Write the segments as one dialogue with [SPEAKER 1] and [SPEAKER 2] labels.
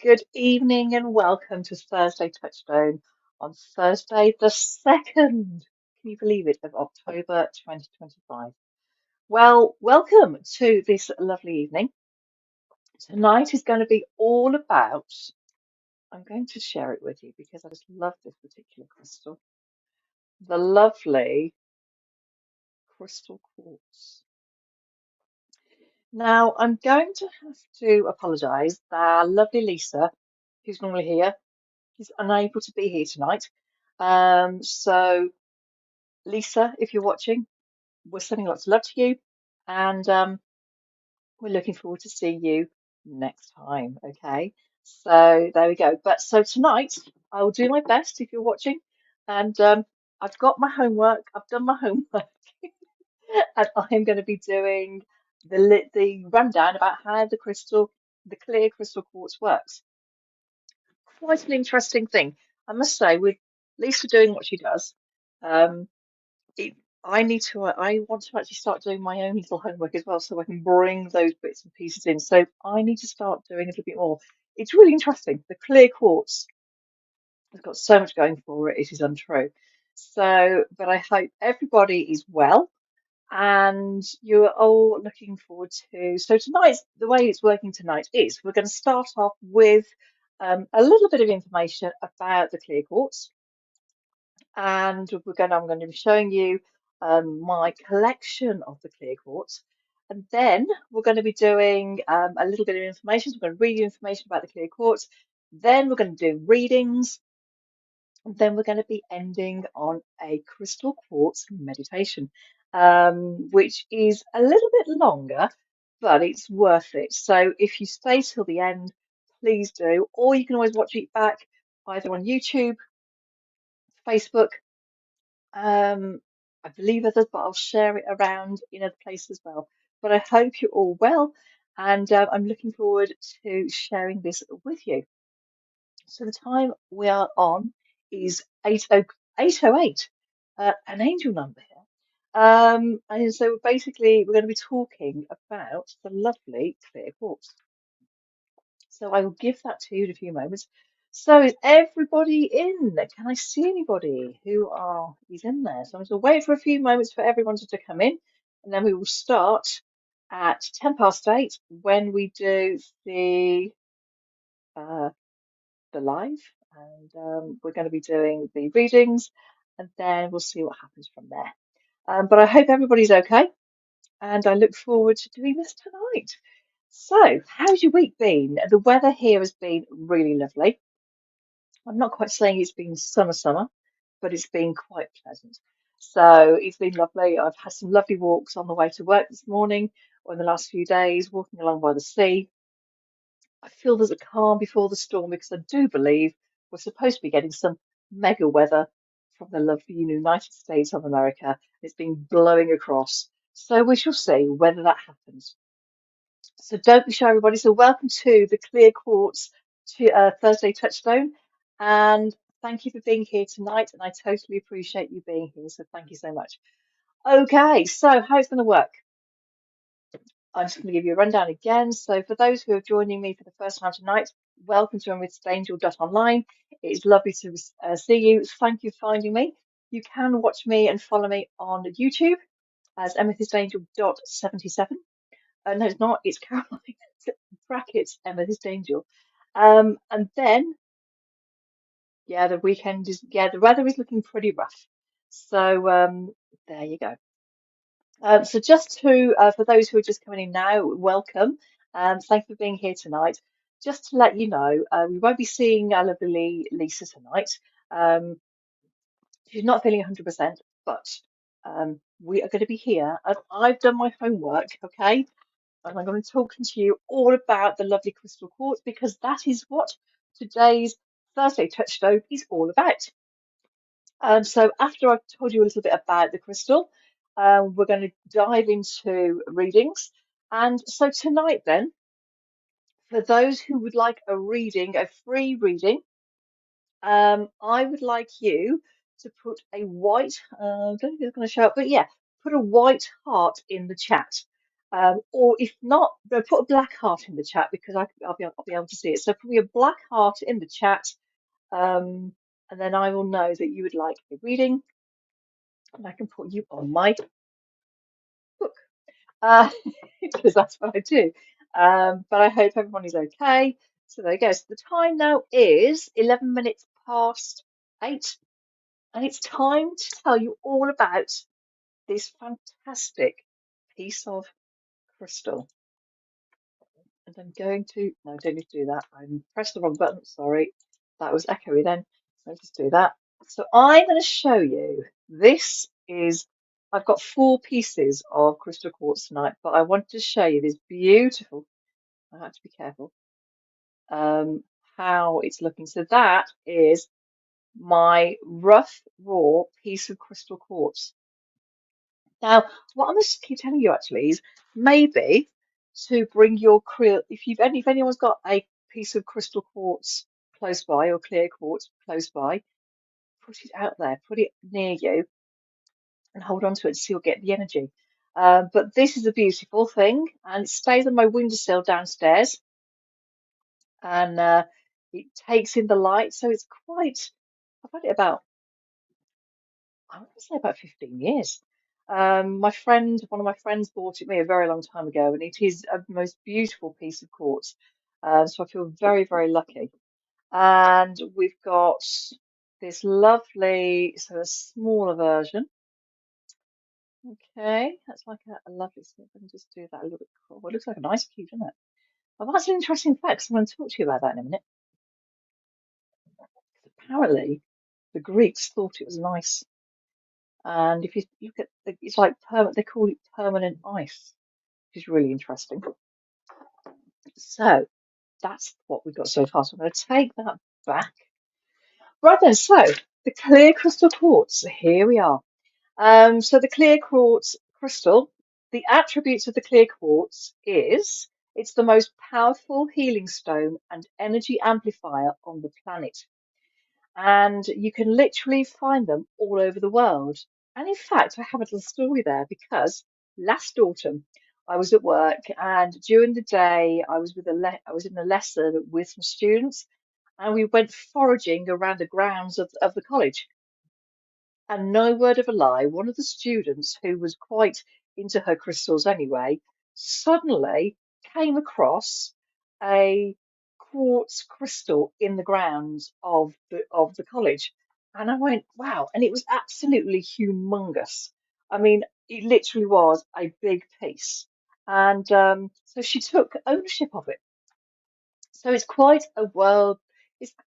[SPEAKER 1] Good evening and welcome to Thursday Touchstone on Thursday, the 2nd, can you believe it, of October 2025. Well, welcome to this lovely evening. Tonight is going to be all about, I'm going to share it with you because I just love this particular crystal, the lovely crystal quartz. Now, I'm going to have to apologise that lovely Lisa, who's normally here, is unable to be here tonight. So Lisa, if you're watching, we're sending lots of love to you, and we're looking forward to seeing you next time. Okay, so there we go. But so tonight, I will do my best if you're watching, and I've got my homework. I've done my homework, and I'm going to be doing the rundown about how the clear crystal quartz works. Quite an interesting thing, I must say, with Lisa doing what she does. Um, it, I want to actually start doing my own little homework as well, so I can bring those bits and pieces in. So I need to start doing a little bit more. It's really interesting. The clear quartz has got so much going for it. It is untrue. So, but I hope everybody is well and you're all looking forward to. So tonight, the way it's working tonight is we're going to start off with a little bit of information about the clear quartz, and I'm going to be showing you my collection of the clear quartz, and then we're going to be doing a little bit of information. So we're going to read you information about the clear quartz, then we're going to do readings, and then we're going to be ending on a crystal quartz meditation, which is a little bit longer, but it's worth it. So if you stay till the end, please do, or you can always watch it back either on YouTube, Facebook, I believe others, but I'll share it around in other places as well. But I hope you're all well, and I'm looking forward to sharing this with you. So the time we are on is 8:08, an angel number here. And so basically, we're going to be talking about the lovely clear quartz. So I will give that to you in a few moments. So is everybody in? Can I see anybody is in there? So I'm going to wait for a few moments for everyone to come in, and then we will start at 8:10 when we do uh, the live, and we're going to be doing the readings, and then we'll see what happens from there. But I hope everybody's okay, and I look forward to doing this tonight. So, how's your week been? The weather here has been really lovely. I'm not quite saying it's been summer, but it's been quite pleasant. So it's been lovely. I've had some lovely walks on the way to work this morning or in the last few days, walking along by the sea. I feel there's a calm before the storm because I do believe we're supposed to be getting some mega weather from the lovely United States of America. It's been blowing across. So we shall see whether that happens. So don't be shy, everybody. So welcome to the Clear Quartz to Thursday Touchstone, and thank you for being here tonight. And I totally appreciate you being here. So thank you so much. Okay, so how it's going to work? I'm just going to give you a rundown again. So for those who are joining me for the first time tonight, welcome to AmethystAngel.online. It's lovely to see you. Thank you for finding me. You can watch me and follow me on YouTube as AmethystAngel.77. No, it's not. It's Caroline brackets Amethyst Angel. And then, yeah, the weather is looking pretty rough. So there you go. So just for those who are just coming in now, welcome. Thank you for being here tonight. Just to let you know, we won't be seeing our lovely Lisa tonight. Um, she's not feeling 100%, but we are going to be here. And I've done my homework, okay? And I'm going to be talking to you all about the lovely crystal quartz because that is what today's Thursday Touchstone is all about. So after I've told you a little bit about the crystal, we're going to dive into readings. And so tonight, then, for those who would like a reading, a free reading, I would like you to put a white, I don't think it's going to show up, but yeah, put a white heart in the chat. Or if not, put a black heart in the chat because I'll be able to see it. So put me a black heart in the chat, um, and then I will know that you would like a reading, and I can put you on my book because that's what I do. But I hope everybody's okay. So there you go. So the time now is 11 minutes past 8, and it's time to tell you all about this fantastic piece of crystal. And I'm going to, no, I don't need to do that. I pressed the wrong button. Sorry. That was echoey then. Let's just do that. So I'm going to show you, this is, I've got 4 pieces of crystal quartz tonight, but I want to show you this beautiful, I have to be careful, how it's looking. So that is my rough, raw piece of crystal quartz. Now, what I'm going to keep telling you actually is maybe to bring your if anyone's got a piece of crystal quartz close by or clear quartz close by, put it out there, put it near you, and hold on to it so you'll get the energy. But this is a beautiful thing, and it stays on my windowsill downstairs, and it takes in the light, so it's quite. I've had it about, I want to say about 15 years. One of my friends bought it me a very long time ago, and it is a most beautiful piece of quartz. So I feel very, very lucky. And we've got this lovely, so a smaller version. Okay, that's like a lovely, so if I can just do that a little bit cool. It looks like an ice cube, doesn't it? Well, that's an interesting fact, 'cause I'm going to talk to you about that in a minute. Apparently, the Greeks thought it was an ice. And if you look at it's like they call it permanent ice, which is really interesting. So that's what we've got so far. So I'm going to take that back. Right then, so the clear crystal quartz. So here we are. So the clear quartz crystal, the attributes of the clear quartz is it's the most powerful healing stone and energy amplifier on the planet. And you can literally find them all over the world. And in fact, I have a little story there because last autumn I was at work, and during the day I was in a lesson with some students, and we went foraging around the grounds of the college. And no word of a lie, one of the students who was quite into her crystals anyway, suddenly came across a quartz crystal in the grounds of the college. And I went, wow. And it was absolutely humongous. I mean, it literally was a big piece. And so she took ownership of it. So it's quite a world.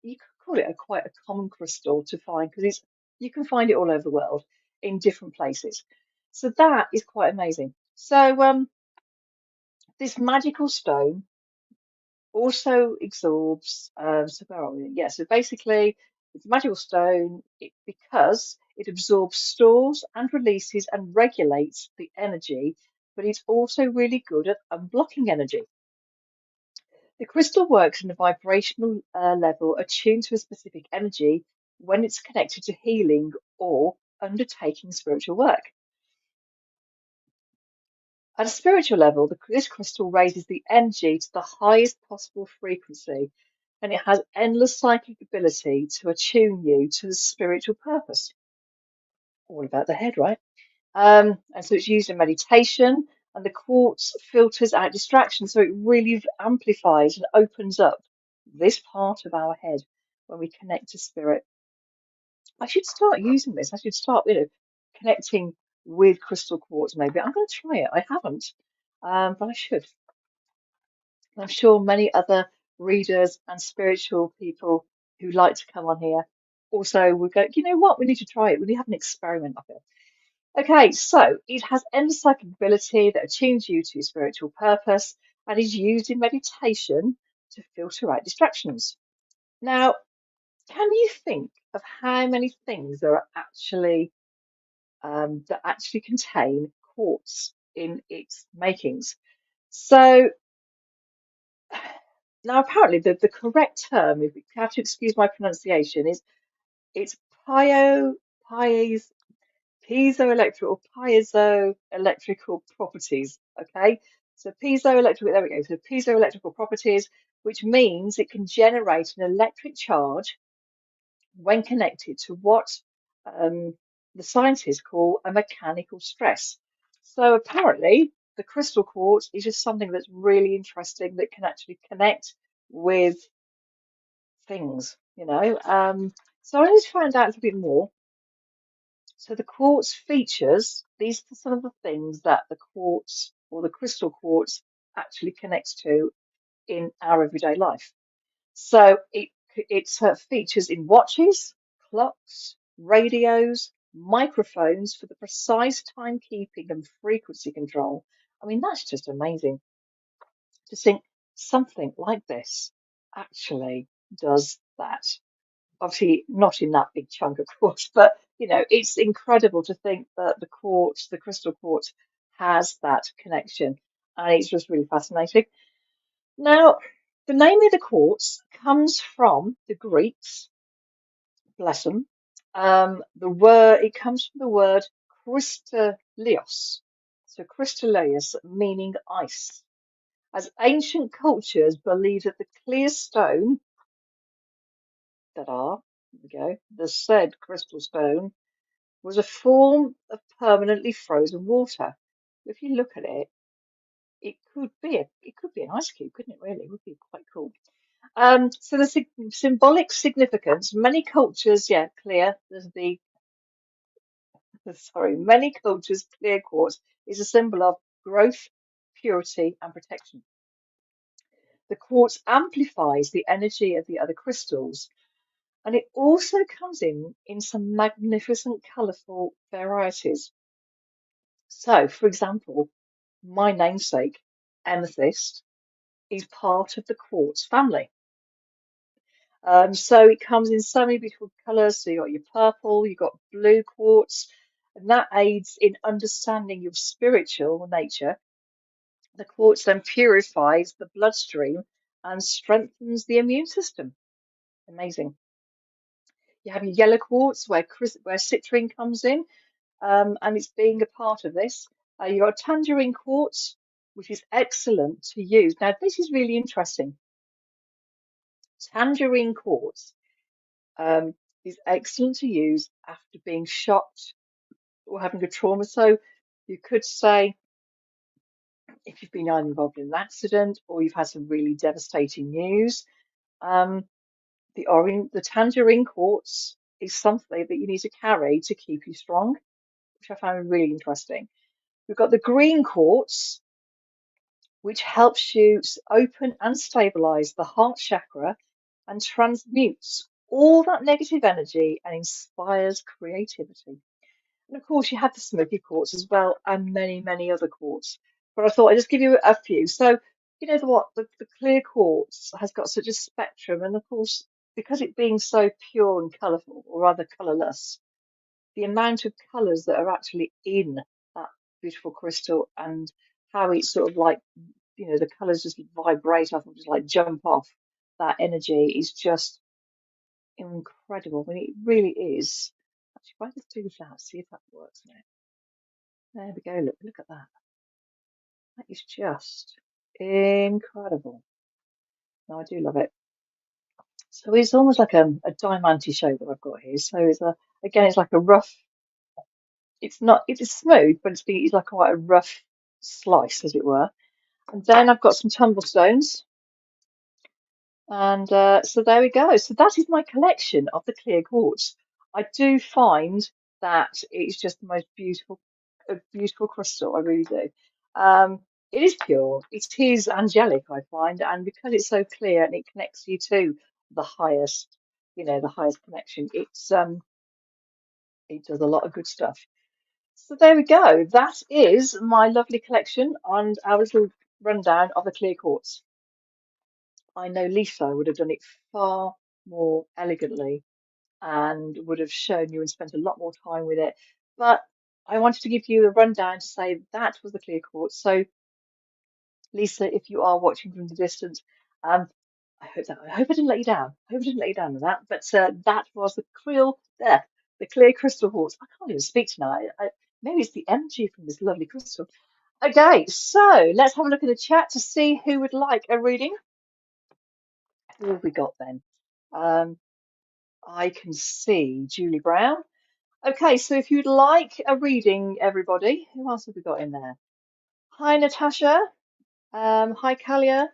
[SPEAKER 1] You could call it quite a common crystal to find because it's you can find it all over the world in different places. So that is quite amazing. So this magical stone also absorbs. So where are we? Yeah. So basically, it's a magical stone because it absorbs, stores, and releases and regulates the energy, but it's also really good at unblocking energy. The crystal works in a vibrational level attuned to a specific energy when it's connected to healing or undertaking spiritual work. At a spiritual level, this crystal raises the energy to the highest possible frequency, and it has endless psychic ability to attune you to the spiritual purpose. All about the head, right? And so it's used in meditation, and the quartz filters out distractions, so it really amplifies and opens up this part of our head when we connect to spirit. I should start using this. I should start, connecting with crystal quartz. Maybe I'm going to try it. I haven't, but I should. I'm sure many other readers and spiritual people who like to come on here also would go, you know what? We need to try it. We need to have an experiment of it. Okay, so it has endless psychic ability that attunes you to your spiritual purpose and is used in meditation to filter out distractions. Now, can you think of how many things there are actually that actually contain quartz in its makings? So now, apparently, the correct term, if you have to excuse my pronunciation, is it's piezoelectric or piezoelectrical properties. Okay, So piezoelectrical, there we go. So piezoelectrical properties, which means it can generate an electric charge when connected to what um, the scientists call a mechanical stress. So apparently, the crystal quartz is just something that's really interesting that can actually connect with things. So I just found out a little bit more. So the quartz features, these are some of the things that the quartz or the crystal quartz actually connects to in our everyday life. So it features in watches, clocks, radios, microphones for the precise timekeeping and frequency control. I mean, that's just amazing to think something like this actually does that. Obviously, not in that big chunk, of course, but it's incredible to think that the quartz, the crystal quartz, has that connection, and it's just really fascinating. Now, the name of the quartz comes from the Greeks, bless them. The word it comes from the word krystallios, so krystallios meaning ice, as ancient cultures believed that the clear stone that are, here we go, the said crystal stone was a form of permanently frozen water. If you look at it, it could be an ice cube, couldn't it? Really, it would be quite cool. So the symbolic significance, many cultures, yeah, clear. There's the sorry, many cultures, clear quartz is a symbol of growth, purity, and protection. The quartz amplifies the energy of the other crystals, and it also comes in some magnificent, colourful varieties. So, for example, my namesake, amethyst, is part of the quartz family. So it comes in so many beautiful colours. So you got your purple, you got blue quartz, and that aids in understanding your spiritual nature. The quartz then purifies the bloodstream and strengthens the immune system. Amazing. You have your yellow quartz where citrine comes in, and it's being a part of this. You got tangerine quartz, which is excellent to use. Now, this is really interesting. Tangerine quartz um, is excellent to use after being shot or having a trauma. So you could say if you've been either involved in an accident or you've had some really devastating news, um, the tangerine quartz is something that you need to carry to keep you strong, which I found really interesting. We've got the green quartz, which helps you open and stabilize the heart chakra and transmutes all that negative energy and inspires creativity. And of course, you have the smoky quartz as well, and many, many other quartz. But I thought I'd just give you a few. So, you know what? The clear quartz has got such a spectrum, and of course, because it being so pure and colourful, or rather colourless, the amount of colours that are actually in that beautiful crystal and how it's sort of like, the colours just vibrate off and just like jump off that energy is just incredible. I mean, it really is. Actually, if I just do that, see if that works now. There we go. Look at that. That is just incredible. No, I do love it. So it's almost like a diamante shape that I've got here. So it's like a rough. It's not. It is smooth, but it's like quite a rough slice, as it were. And then I've got some tumble stones. And so there we go. So that is my collection of the clear quartz. I do find that it's just the most beautiful, a beautiful crystal. I really do. Um, it is pure. It is angelic, I find, and because it's so clear and it connects you to the highest, the highest connection. It does a lot of good stuff. So there we go. That is my lovely collection and our little rundown of the clear quartz. I know Lisa would have done it far more elegantly and would have shown you and spent a lot more time with it. But I wanted to give you a rundown to say that was the clear quartz. So, Lisa, if you are watching from the distance, um, I hope I didn't let you down. I hope I didn't let you down with that. But that was the clear crystal quartz. I can't even speak tonight. Maybe it's the energy from this lovely crystal. Okay, so let's have a look at the chat to see who would like a reading. Who have we got then? Um, I can see Julie Brown. Okay, so if you'd like a reading, everybody, who else have we got in there? Hi, Natasha. Hi, Kalia.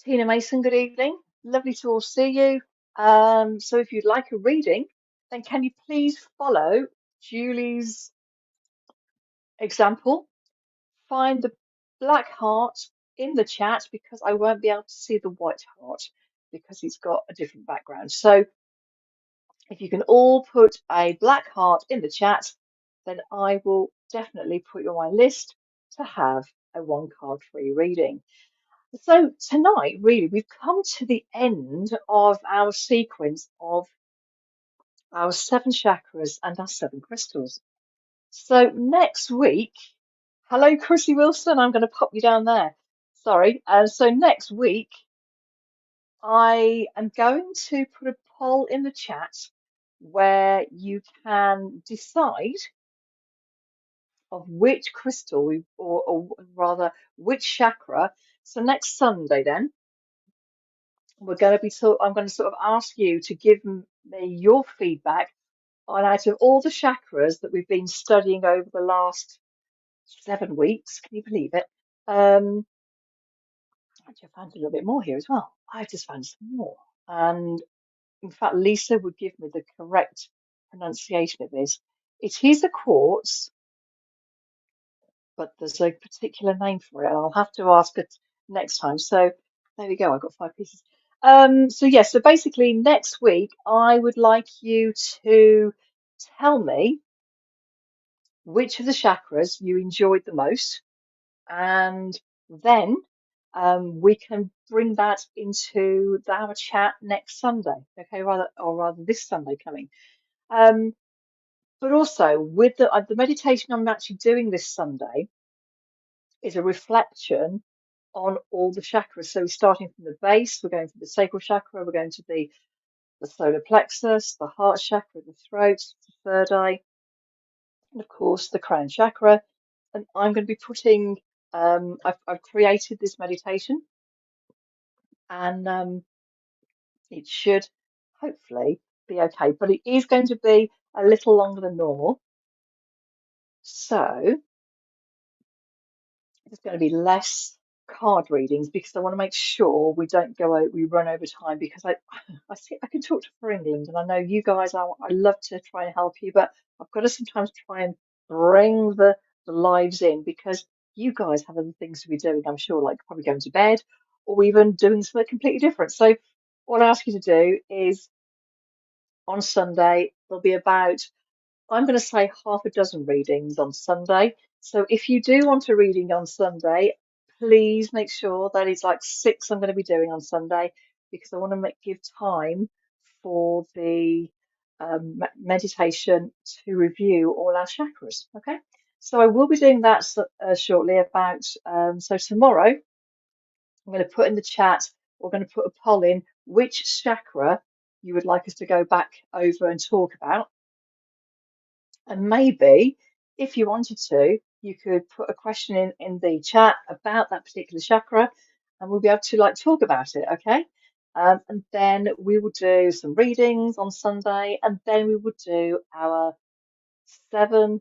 [SPEAKER 1] Tina Mason, good evening. Lovely to all see you. So if you'd like a reading, then can you please follow Julie's example? Find the black heart in the chat because I won't be able to see the white heart because it's got a different background. So if you can all put a black heart in the chat, then I will definitely put you on my list to have a one card free reading. So tonight, really, we've come to the end of our sequence of our seven chakras and our seven crystals. So next week, hello, Chrissy Wilson, I'm going to pop you down there. Sorry. So next week, I am going to put a poll in the chat where you can decide of which crystal or rather which chakra. So next Sunday, then we're going to be I'm going to sort of ask you to give me your feedback on out of all the chakras that we've been studying over the last 7 weeks. Can you believe it? Actually, I found a little bit more here as well. I just found some more. And in fact, Lisa would give me the correct pronunciation of this. It is a quartz, but there's a particular name for it, and I'll have to ask it next time. So there we go. I've got 5 pieces. So yeah, so basically next week I would like you to tell me which of the chakras you enjoyed the most, and then we can bring that into our chat next Sunday. Okay, rather this Sunday coming. Um, but also with the meditation I'm actually doing this Sunday is a reflection on all the chakras. So we're starting from the base, we're going from the sacral chakra, we're going to the solar plexus, the heart chakra, the throat, the third eye, and of course the crown chakra. And I'm going to be putting, I've created this meditation, and it should hopefully be okay, but it is going to be a little longer than normal. So there's going to be less card readings because I want to make sure we run over time because I see I can talk for England and I know you guys I love to try and help you, but I've got to sometimes try and bring the lives in because you guys have other things to be doing, I'm sure, like probably going to bed or even doing something completely different. So what I ask you to do is on Sunday there'll be about, I'm going to say, half a dozen readings on Sunday. So if you do want a reading on Sunday, please make sure that it's like 6 I'm going to be doing on Sunday because I want to give time for the meditation to review all our chakras. Okay, so I will be doing that shortly. So tomorrow I'm going to put in the chat. We're going to put a poll in which chakra you would like us to go back over and talk about. And maybe if you wanted to, you could put a question in the chat about that particular chakra and we'll be able to like talk about it, okay? And then we will do some readings on Sunday and then we will do our 7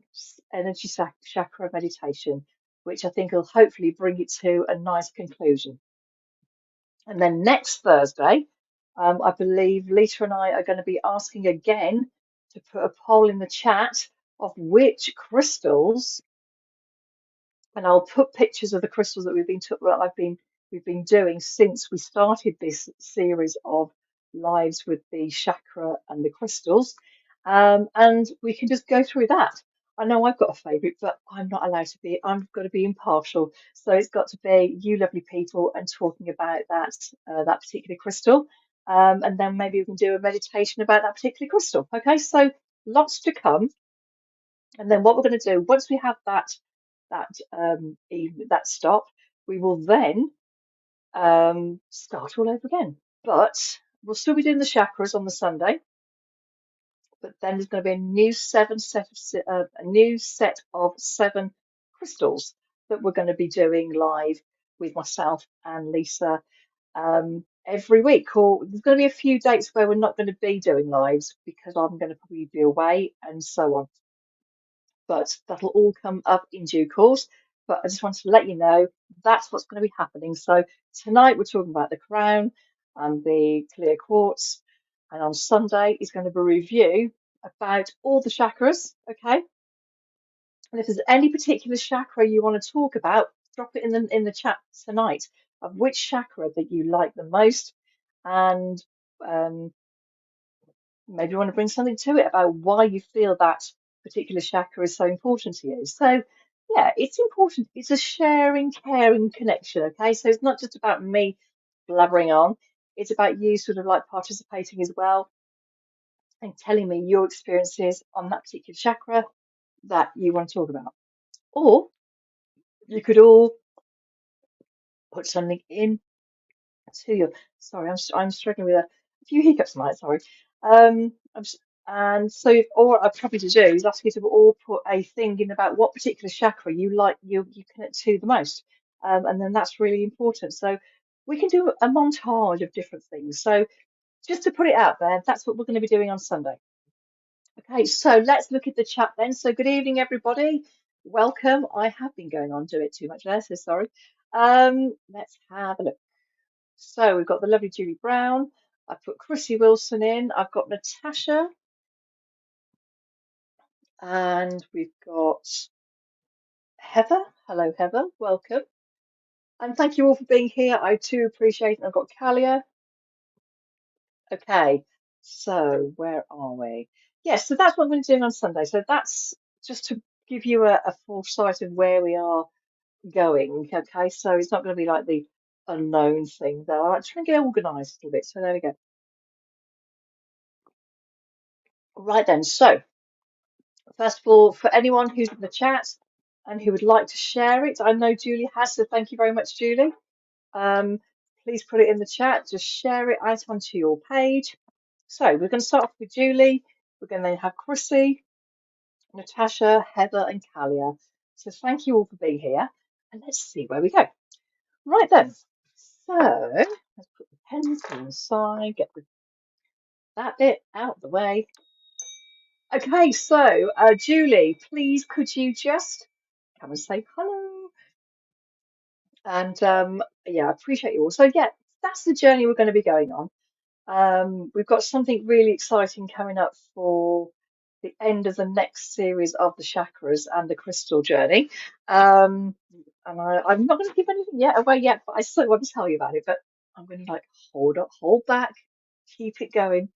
[SPEAKER 1] energy chakra meditation, which I think will hopefully bring it to a nice conclusion. And then next Thursday, I believe Lisa and I are going to be asking again to put a poll in the chat of which crystals, and I'll put pictures of the crystals that we've been doing since we started this series of lives with the chakra and the crystals, and we can just go through that. I know I've got a favourite, but I'm not allowed to be. I've got to be impartial, so it's got to be you, lovely people, and talking about that particular crystal, and then maybe we can do a meditation about that particular crystal. Okay, so lots to come. And then what we're going to do once we have that stop, we will then start all over again. But we'll still be doing the chakras on the Sunday. But then there's going to be a new set of 7 crystals. that we're going to be doing live with myself and Lisa every week. Or there's going to be a few dates where we're not going to be doing lives because I'm going to probably be away and so on. But that'll all come up in due course. But I just wanted to let you know that's what's going to be happening. So tonight we're talking about the crown and the clear quartz, and on Sunday is going to be a review about all the chakras. Okay, and if there's any particular chakra you want to talk about, drop it in the chat tonight of which chakra that you like the most, and um, maybe you want to bring something to it about why you feel that particular chakra is so important to you. So, yeah, it's important. It's a sharing, caring connection. Okay, so it's not just about me blabbering on. It's about you sort of like participating as well and telling me your experiences on that particular chakra that you want to talk about. Or you could all put something in to your. Sorry, I'm struggling with a few hiccups tonight. Sorry. I'm s and so all I'd probably to do is ask you to all put a thing in about what particular chakra you like you connect to the most, and then that's really important. So we can do a montage of different things. So just to put it out there, that's what we're going to be doing on Sunday. Okay, so let's look at the chat then. So good evening, everybody. Welcome. I have been going on to it too much there, so sorry. Let's have a look. So we've got the lovely Julie Brown. I've put Chrissy Wilson in. I've got Natasha. And we've got Heather. Hello, Heather. Welcome. And thank you all for being here. I too appreciate it. I've got Kalia. Okay. So where are we? Yes, so that's what I'm going to be doing on Sunday. So that's just to give you a foresight of where we are going. Okay. So it's not going to be like the unknown thing though. I like to try and get organised a little bit. So there we go. Right then. So first of all, for anyone who's in the chat and who would like to share it, I know Julie has, so thank you very much, Julie. Please put it in the chat, just share it out onto your page. So we're going to start off with Julie. We're going to then have Chrissy, Natasha, Heather, and Kalia. So thank you all for being here, and let's see where we go. Right then. So let's put the pens to the side, get that bit out the way. Okay, so Julie, please could you just come and say hello? And yeah, I appreciate you all. So yeah, that's the journey we're going to be going on. We've got something really exciting coming up for the end of the next series of the chakras and the crystal journey. And I'm not going to give anything yet away yet, but I still want to tell you about it. But I'm going to like hold up, hold back, keep it going.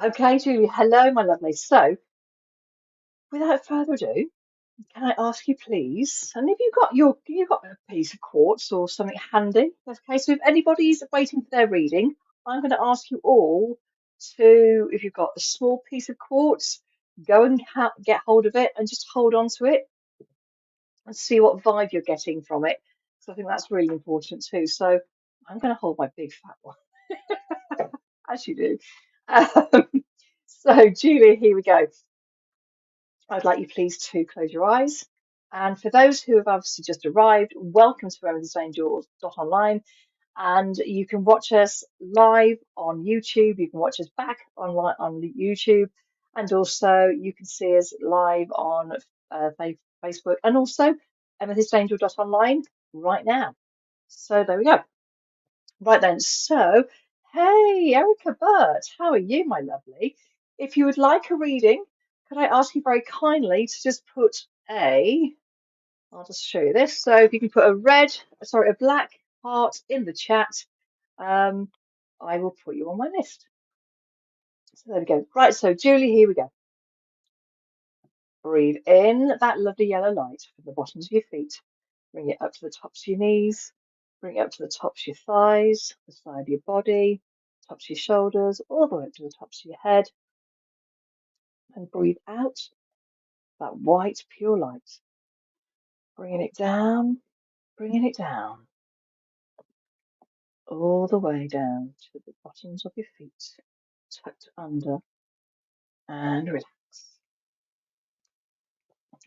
[SPEAKER 1] Okay, Julie, hello, my lovely. So without further ado, can I ask you, please? And have you got a piece of quartz or something handy? Okay, so if anybody's waiting for their reading, I'm going to ask you all to, if you've got a small piece of quartz, go and get hold of it and just hold on to it and see what vibe you're getting from it. So I think that's really important too. So I'm going to hold my big fat one, as you do. Um, so Julia, here we go. I'd like you please to close your eyes. And for those who have obviously just arrived, welcome to AmethystAngel.online. And you can watch us live on YouTube. You can watch us back online on YouTube. And also you can see us live on Facebook and also AmethystAngel.online right now. So there we go. Right then. So, hey, Erica Burt, how are you, my lovely? If you would like a reading, could I ask you very kindly to just put I'll just show you this. So if you can put a black heart in the chat, I will put you on my list. So there we go. Right, so Julie, here we go. Breathe in that lovely yellow light from the bottoms of your feet. Bring it up to the tops of your knees. Bring it up to the tops of your thighs, the side of your body, tops of your shoulders, all the way up to the tops of your head. And breathe out that white, pure light. Bringing it down, all the way down to the bottoms of your feet, tucked under and relax.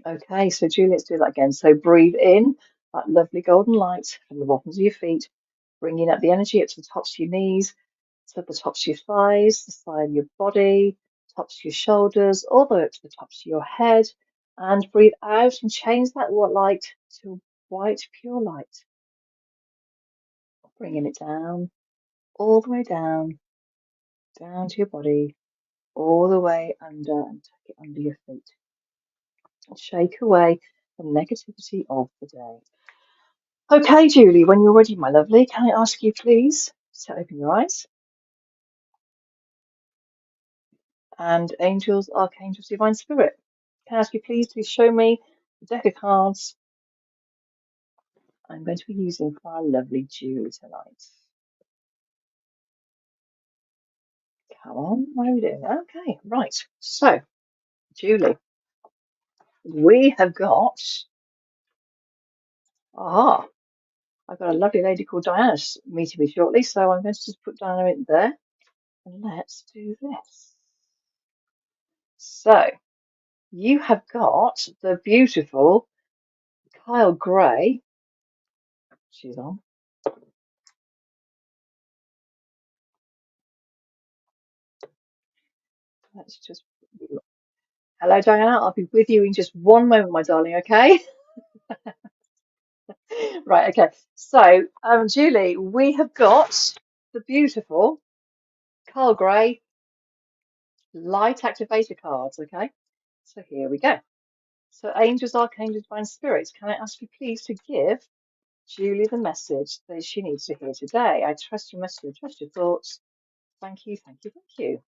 [SPEAKER 1] Okay, so Julie, let's do that again. So breathe in that lovely golden light from the bottoms of your feet, bringing up the energy up to the tops of your knees, to the tops of your thighs, the side of your body, tops of your shoulders, all the way up to the tops of your head. And breathe out and change that white light to white, pure light, bringing it down, all the way down, down to your body, all the way under and tuck it under your feet. And shake away the negativity of the day. Okay, Julie, when you're ready, my lovely, can I ask you please to open your eyes? And angels, archangels, divine spirit, can I ask you please to show me the deck of cards I'm going to be using for our lovely Julie tonight? Come on, what are we doing? Okay, right. So, Julie, we have got, aha, I've got a lovely lady called Diana meeting me shortly, so I'm going to just put Diana in there. And let's do this. So, you have got the beautiful Kyle Gray. She's on. Let's just. Hello, Diana. I'll be with you in just one moment, my darling. Okay. Right. Okay. So, Julie, we have got the beautiful Kyle Gray light activator cards. Okay. So here we go. So, angels, archangels, divine spirits, can I ask you please to give Julie the message that she needs to hear today? I trust your message. Trust your thoughts. Thank you. Thank you. Thank you.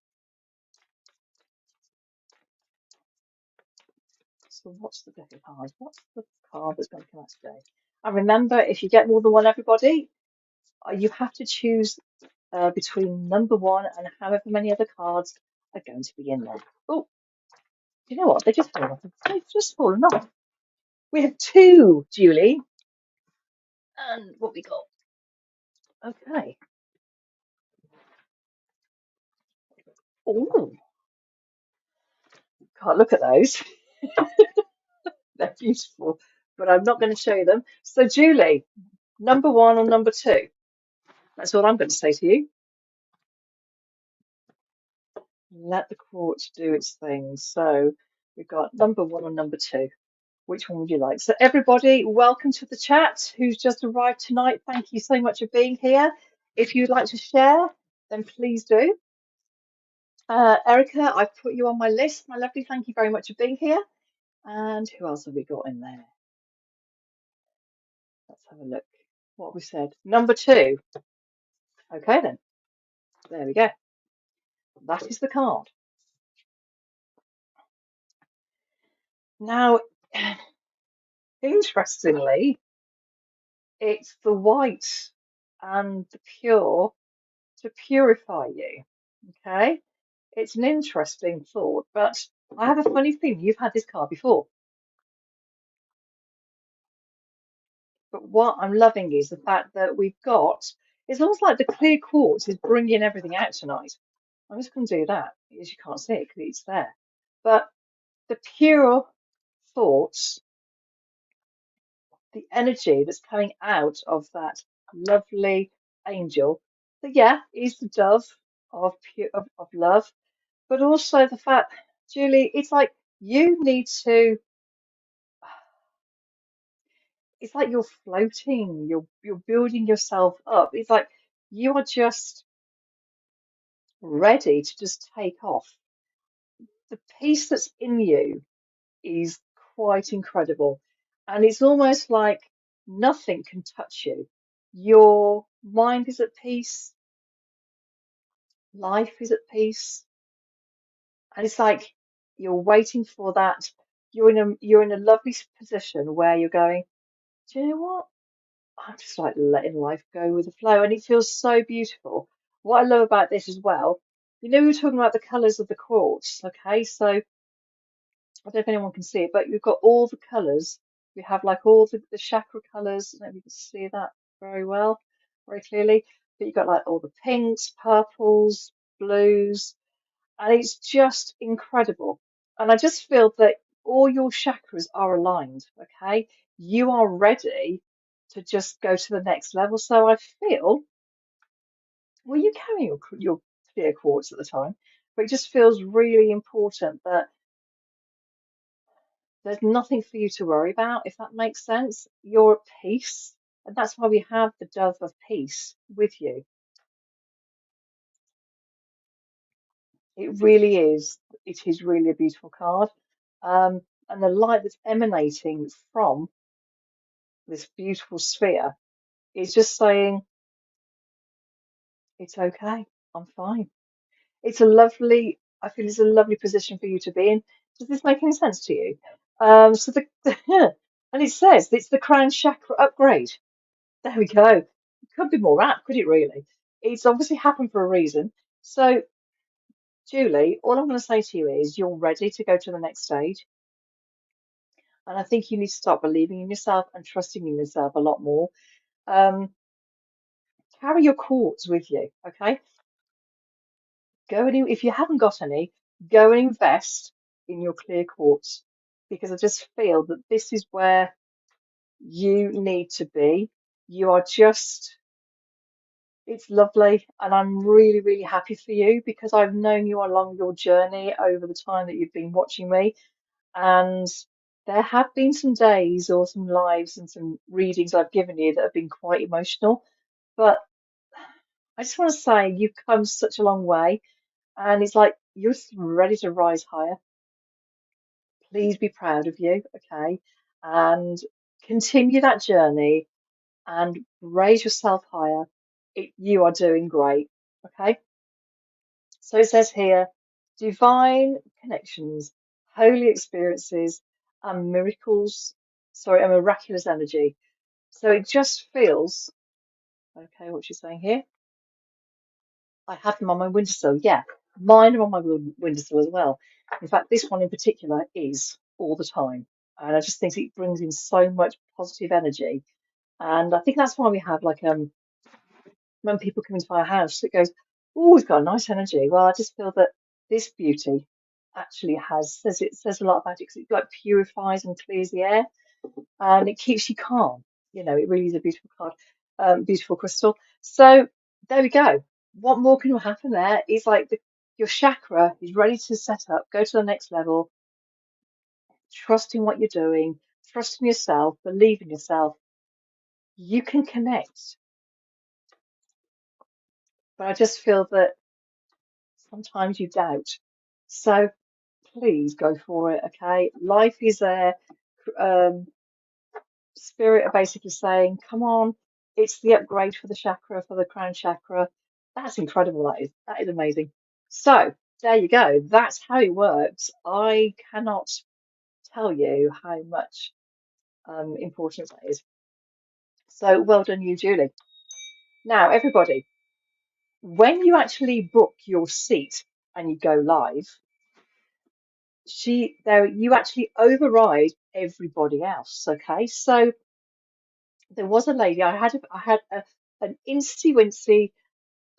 [SPEAKER 1] So what's the deck of cards? What's the card that's going to come out today? And remember, if you get more than one, everybody, you have to choose between number one and however many other cards are going to be in there. Oh, you know what? They just fallen off. They've just fallen off. We have two, Julie. And what we got? Okay. Oh, can't look at those. They're beautiful, but I'm not going to show you them. So, Julie, number one or number two? That's all I'm going to say to you. Let the quartz do its thing. So we've got number one or number two. Which one would you like? So everybody, welcome to the chat who's just arrived tonight. Thank you so much for being here. If you'd like to share, then please do. Erica, I've put you on my list, my lovely. Thank you very much for being here. And who else have we got in there? Let's have a look. What have we said? Number two. Okay then. There we go. That is the card. Now, interestingly, it's the white and the pure to purify you. Okay? It's an interesting thought, but I have a funny feeling you've had this card before. But what I'm loving is the fact that we've got, it's almost like the clear quartz is bringing everything out tonight. I'm just going to do that, as you can't see it because it's there. But the pure thoughts, the energy that's coming out of that lovely angel, that yeah, is the dove of pure of love, but also the fact, Julie, it's like you need to, it's like you're floating, you're building yourself up. It's like you are just ready to just take off. The peace that's in you is quite incredible. And it's almost like nothing can touch you. Your mind is at peace, life is at peace, and it's like you're waiting for that. You're in a lovely position where you're going, do you know what? I'm just like letting life go with the flow, and it feels so beautiful. What I love about this as well, we were talking about the colours of the quartz, okay? So I don't know if anyone can see it, but we've got all the colours. We have like all the chakra colours. I don't know if you can see that very well, very clearly. But you've got like all the pinks, purples, blues, and it's just incredible. And I just feel that all your chakras are aligned, okay? You are ready to just go to the next level. So I feel, well, you carry your clear quartz at the time, but it just feels really important that there's nothing for you to worry about, if that makes sense. You're at peace. And that's why we have the dove of peace with you. It really is. It is really a beautiful card. Um, and the light that's emanating from this beautiful sphere is just saying, it's okay. I'm fine. It's a lovely, I feel it's a lovely position for you to be in. Does this make any sense to you? So and it says it's the crown chakra upgrade. There we go. It could be more apt, could it really? It's obviously happened for a reason. So, Julie, all I'm going to say to you is you're ready to go to the next stage. And I think you need to start believing in yourself and trusting in yourself a lot more. Um, carry your cords with you, okay? Go and if you haven't got any, go and invest in your clear quartz because I just feel that this is where you need to be. You are just, it's lovely, and I'm really, really happy for you because I've known you along your journey over the time that you've been watching me, and there have been some days or some lives and some readings I've given you that have been quite emotional, but I just want to say you've come such a long way, and it's like you're ready to rise higher. Please be proud of you, okay? And continue that journey and raise yourself higher. You are doing great, okay? So it says here, divine connections, holy experiences, and a miraculous energy. So it just feels, okay, what's she saying here? I have them on my windowsill. Yeah, mine are on my windowsill as well. In fact, this one in particular is all the time. And I just think it brings in so much positive energy. And I think that's why we have like when people come into our house, it goes, oh, we've got a nice energy. Well, I just feel that this beauty actually says a lot about it because it like purifies and clears the air and it keeps you calm. You know, it really is a beautiful card, beautiful crystal. So there we go. What more can happen there? It's like your chakra is ready to set up, go to the next level, trust in what you're doing, trust in yourself, believe in yourself. You can connect. But I just feel that sometimes you doubt. So please go for it, okay? Life is there. Um, Spirit are basically saying, come on, it's the upgrade for the chakra, for the crown chakra. That's incredible, that is. That is amazing. So there you go. That's how it works. I cannot tell you how much important that is. So well done, you, Julie. Now, everybody, when you actually book your seat and you go live, you actually override everybody else. Okay, so there was a lady. I had an incy wincy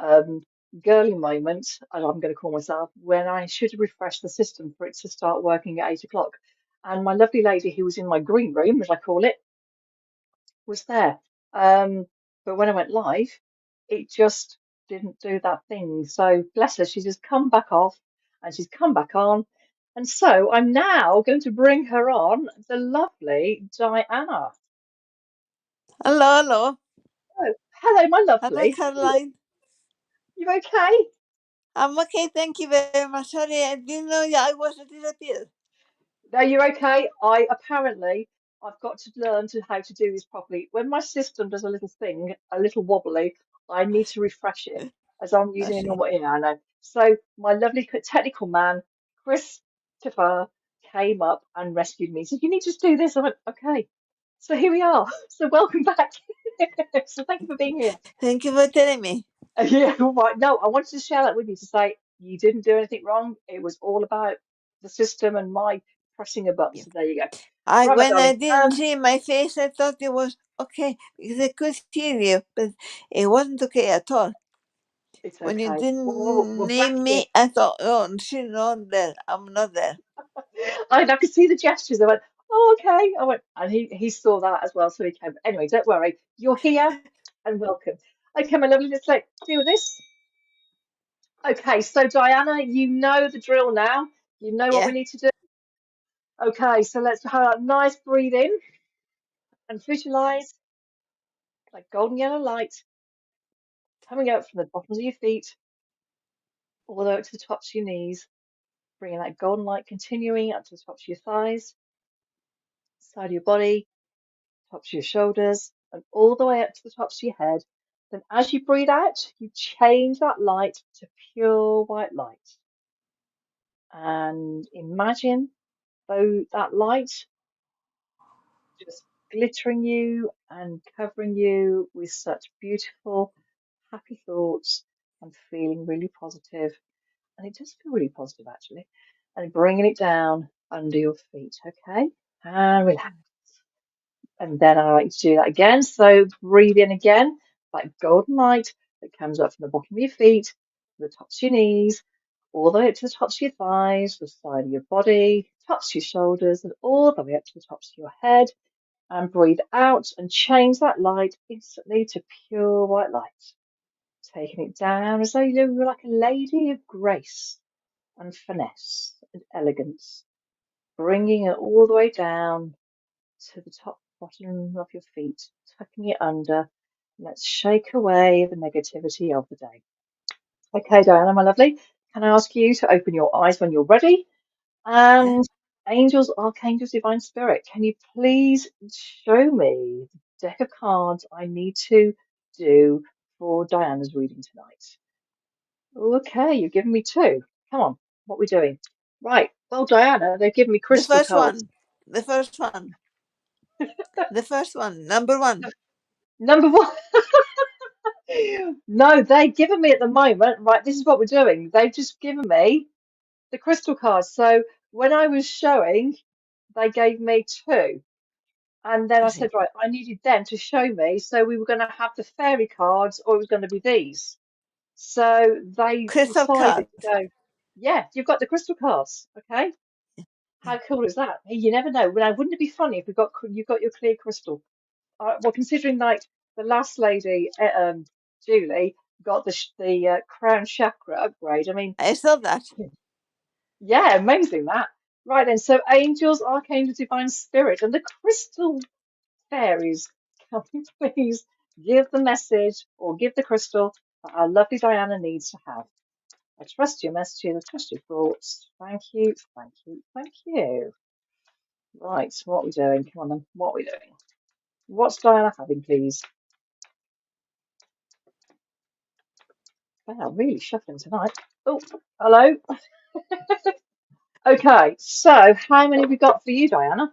[SPEAKER 1] um, girly moment, as I'm going to call myself, when I should refresh the system for it to start working at 8 o'clock. And my lovely lady who was in my green room, as I call it, was there. But when I went live, it just didn't do that thing. So bless her, she's just come back off and she's come back on. And so I'm now going to bring her on, the lovely Diana.
[SPEAKER 2] Hello, hello.
[SPEAKER 1] Oh, hello, my
[SPEAKER 2] Hello,
[SPEAKER 1] lovely.
[SPEAKER 2] Caroline.
[SPEAKER 1] You okay?
[SPEAKER 2] I'm okay, thank you very much. Sorry, I didn't know I was disappeared.
[SPEAKER 1] No, you're okay. I've got to learn how to do this properly. When my system does a little thing, a little wobbly, I need to refresh it as I'm using a
[SPEAKER 2] Okay.
[SPEAKER 1] normal ear. I know. So my lovely technical man, Christopher, came up and rescued me. So you need to just do this. I went, okay. So here we are. So welcome back. So thank you for being here.
[SPEAKER 2] Thank you for telling me.
[SPEAKER 1] Yeah, right. No, I wanted to share that with you to say you didn't do anything wrong. It was all about the system and my pressing a button.
[SPEAKER 2] Yeah.
[SPEAKER 1] So there you go.
[SPEAKER 2] I
[SPEAKER 1] Right, my
[SPEAKER 2] when I
[SPEAKER 1] darling.
[SPEAKER 2] didn't see my face, I thought it was okay because I could hear you, but it wasn't okay at all.
[SPEAKER 1] It's
[SPEAKER 2] When you
[SPEAKER 1] okay. Well,
[SPEAKER 2] didn't
[SPEAKER 1] we're back
[SPEAKER 2] name
[SPEAKER 1] here.
[SPEAKER 2] me, I thought, oh, she's not there. I'm not there.
[SPEAKER 1] I could see the gestures. I went, oh, okay. I went, and he saw that as well, so he came. Anyway, don't worry. You're here and welcome. Okay, my lovely, let's do this. Okay, so Diana, you know the drill now. You know what we
[SPEAKER 2] Yeah.
[SPEAKER 1] need to do. Okay, so let's have a nice breathe in and visualize like golden yellow light coming out from the bottoms of your feet all the way up to the tops of your knees, bringing that golden light continuing up to the tops of your thighs, side of your body, tops of your shoulders, and all the way up to the tops of your head. Then as you breathe out, you change that light to pure white light. And imagine though that light just glittering you and covering you with such beautiful, happy thoughts and feeling really positive. And it does feel really positive actually. And bringing it down under your feet, okay? And relax. And then I like to do that again. So breathe in again, like golden light that comes up from the bottom of your feet, the tops of your knees, all the way up to the tops of your thighs, the side of your body, tops of your shoulders, and all the way up to the tops of your head. And breathe out and change that light instantly to pure white light. Taking it down as though you were like a lady of grace and finesse and elegance. Bringing it all the way down to the top bottom of your feet, tucking it under. Let's shake away the negativity of the day. Okay, Diana, my lovely, can I ask you to open your eyes when you're ready?
[SPEAKER 2] Yeah.
[SPEAKER 1] And angels, archangels, divine spirit, can you please show me the deck of cards I need to do for Diana's reading tonight? Okay, you've given me two. Come on, what are we doing? Right. Well, Diana, they've given me
[SPEAKER 2] The
[SPEAKER 1] crystal
[SPEAKER 2] first
[SPEAKER 1] cards.
[SPEAKER 2] one. The first one. The first one. Number one.
[SPEAKER 1] Number one. No, they've given me at the moment, right, this is what we're doing. They've just given me the crystal cards. So when I was showing, they gave me two. And then I
[SPEAKER 2] Okay.
[SPEAKER 1] said, right, I needed them to show me. So we were going to have the fairy cards or it was going to be these. So they
[SPEAKER 2] Crystal
[SPEAKER 1] decided
[SPEAKER 2] card.
[SPEAKER 1] to go, yeah, you've got the crystal cards. Okay.
[SPEAKER 2] Yeah.
[SPEAKER 1] How cool is that? Hey, you never know. Now, wouldn't it be funny if you got your clear crystal? Well, considering like the last lady, Julie, got the crown chakra upgrade. I mean,
[SPEAKER 2] I saw that.
[SPEAKER 1] yeah, amazing that. Right then, so angels, archangels, divine spirit, and the crystal fairies, can you please give the message or give the crystal that our lovely Diana needs to have? I trust your messages, I trust your thoughts. Thank you, thank you, thank you. Right, what are we doing? Come on then, what are we doing? What's Diana having, please? Wow, really shuffling tonight. Oh, hello. Okay, so how many have we got for you, Diana?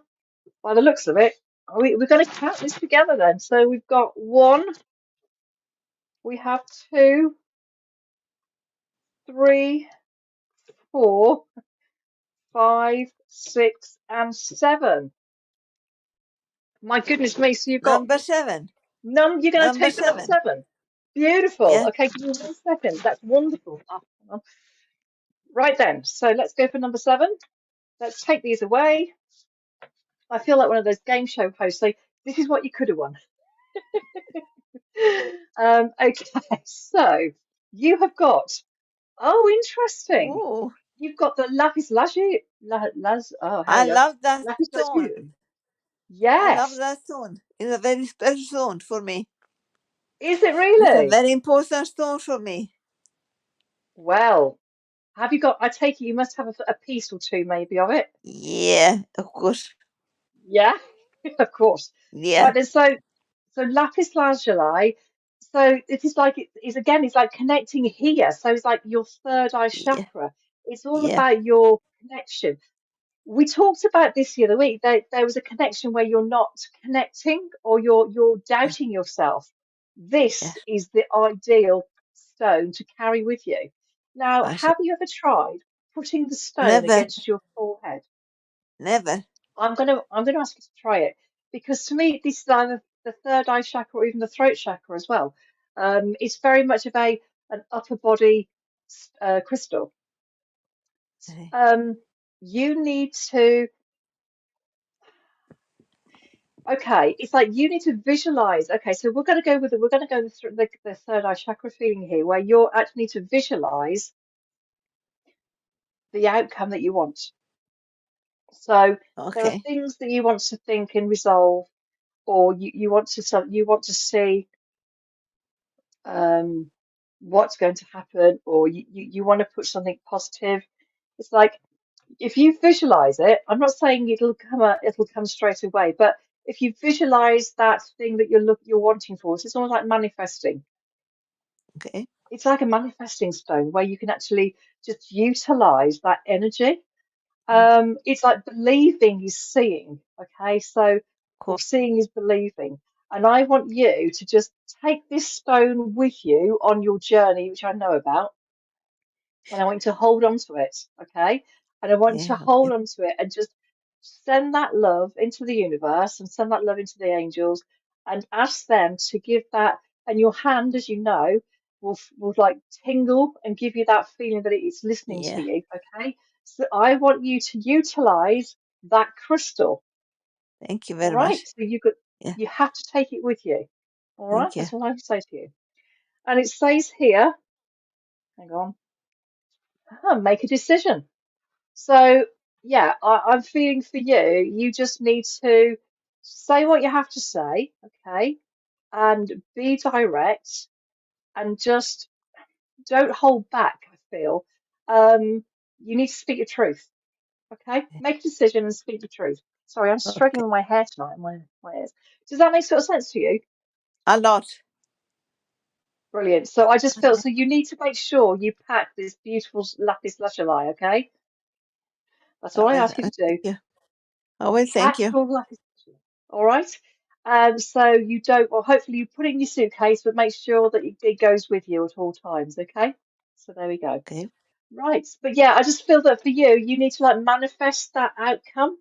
[SPEAKER 1] By the looks of it, we're going to count this together then. So we've got one, we have two, three, four, five, six, and seven. My goodness me, so you've got
[SPEAKER 2] Number seven.
[SPEAKER 1] none, you're going to
[SPEAKER 2] Number
[SPEAKER 1] take the number
[SPEAKER 2] seven.
[SPEAKER 1] seven. Beautiful.
[SPEAKER 2] Yeah.
[SPEAKER 1] Okay, give me 1 second. That's wonderful. Hang on. Right then, so let's go for number seven. Let's take these away. I feel like one of those game show hosts. So this is what you could have won. Okay, so you have got. Oh, interesting.
[SPEAKER 2] Oh,
[SPEAKER 1] You've got the lapis lazuli. Oh, here
[SPEAKER 2] I
[SPEAKER 1] we go.
[SPEAKER 2] love that
[SPEAKER 1] Lapis
[SPEAKER 2] stone.
[SPEAKER 1] lazuli.
[SPEAKER 2] I love
[SPEAKER 1] Yes.
[SPEAKER 2] that stone. It's a very special stone for me.
[SPEAKER 1] Is it
[SPEAKER 2] It's a
[SPEAKER 1] really?
[SPEAKER 2] very important stone for me.
[SPEAKER 1] Well, have you got? I take it you must have a piece or two, maybe, of it.
[SPEAKER 2] Yeah, of course.
[SPEAKER 1] Yeah, of course.
[SPEAKER 2] Yeah,
[SPEAKER 1] Right then, so lapis lazuli. So it is like it's again, it's like connecting here. So it's like your third eye
[SPEAKER 2] yeah,
[SPEAKER 1] chakra. It's all
[SPEAKER 2] yeah.
[SPEAKER 1] about your connection. We talked about this the other week. There was a connection where you're not connecting or you're
[SPEAKER 2] Yeah,
[SPEAKER 1] doubting yourself. This
[SPEAKER 2] yes.
[SPEAKER 1] is the ideal stone to carry with you. Now,
[SPEAKER 2] I
[SPEAKER 1] have
[SPEAKER 2] should
[SPEAKER 1] you ever tried putting the stone
[SPEAKER 2] never,
[SPEAKER 1] against your forehead?
[SPEAKER 2] never.
[SPEAKER 1] I'm gonna ask you to try it because to me this is either the third eye chakra or even the throat chakra as well. It's very much of an upper body crystal.
[SPEAKER 2] Okay.
[SPEAKER 1] Um, you need to, okay, it's like you need to visualize. Okay, so we're going to go with the third eye chakra feeling here, where you actually need to visualize the outcome that you want. So there are
[SPEAKER 2] Okay.
[SPEAKER 1] things that you want to think and resolve, or you want to you want to see um, what's going to happen, or you want to put something positive. It's like if you visualize it, I'm not saying it'll come straight away, but if you visualize that thing that you're wanting for, so it's almost like manifesting.
[SPEAKER 2] Okay.
[SPEAKER 1] It's like a manifesting stone where you can actually just utilize that energy.
[SPEAKER 2] Yeah.
[SPEAKER 1] It's like believing is seeing. Okay, so
[SPEAKER 2] Cool.
[SPEAKER 1] seeing is believing. And I want you to just take this stone with you on your journey, which I know about, and I want you to hold on to it, okay? And I want you to
[SPEAKER 2] Yeah.
[SPEAKER 1] hold
[SPEAKER 2] Okay.
[SPEAKER 1] on to it and just send that love into the universe and send that love into the angels and ask them to give that. And your hand, as you know, will like tingle and give you that feeling that it's listening to
[SPEAKER 2] Yeah.
[SPEAKER 1] you, okay? So I want you to utilize that crystal,
[SPEAKER 2] Thank you
[SPEAKER 1] all
[SPEAKER 2] very
[SPEAKER 1] right?
[SPEAKER 2] much.
[SPEAKER 1] So
[SPEAKER 2] Yeah.
[SPEAKER 1] you have to take it with you, all right?
[SPEAKER 2] Thank you.
[SPEAKER 1] That's all I have to say to you. And it says here, hang on, make a decision. So, yeah, I'm feeling for you. You just need to say what you have to say, okay? And be direct and just don't hold back, I feel. You need to speak your truth, okay? Make a decision and speak your truth. Sorry, I'm
[SPEAKER 2] Okay.
[SPEAKER 1] struggling with my hair tonight and my ears. Does that make sort of sense to you?
[SPEAKER 2] A lot.
[SPEAKER 1] Brilliant. So I just
[SPEAKER 2] A
[SPEAKER 1] feel
[SPEAKER 2] lot.
[SPEAKER 1] so you need to make sure you pack this beautiful lapis lazuli, okay? That's all I ask you to
[SPEAKER 2] Thank
[SPEAKER 1] do.
[SPEAKER 2] you. I will. Thank
[SPEAKER 1] Pack
[SPEAKER 2] you.
[SPEAKER 1] your lapis lazuli. All right. So you don't, well, hopefully you put it in your suitcase, but make sure that it goes with you at all times. Okay. So there we go.
[SPEAKER 2] Okay.
[SPEAKER 1] Right. But yeah, I just feel that for you, you need to like manifest that outcome.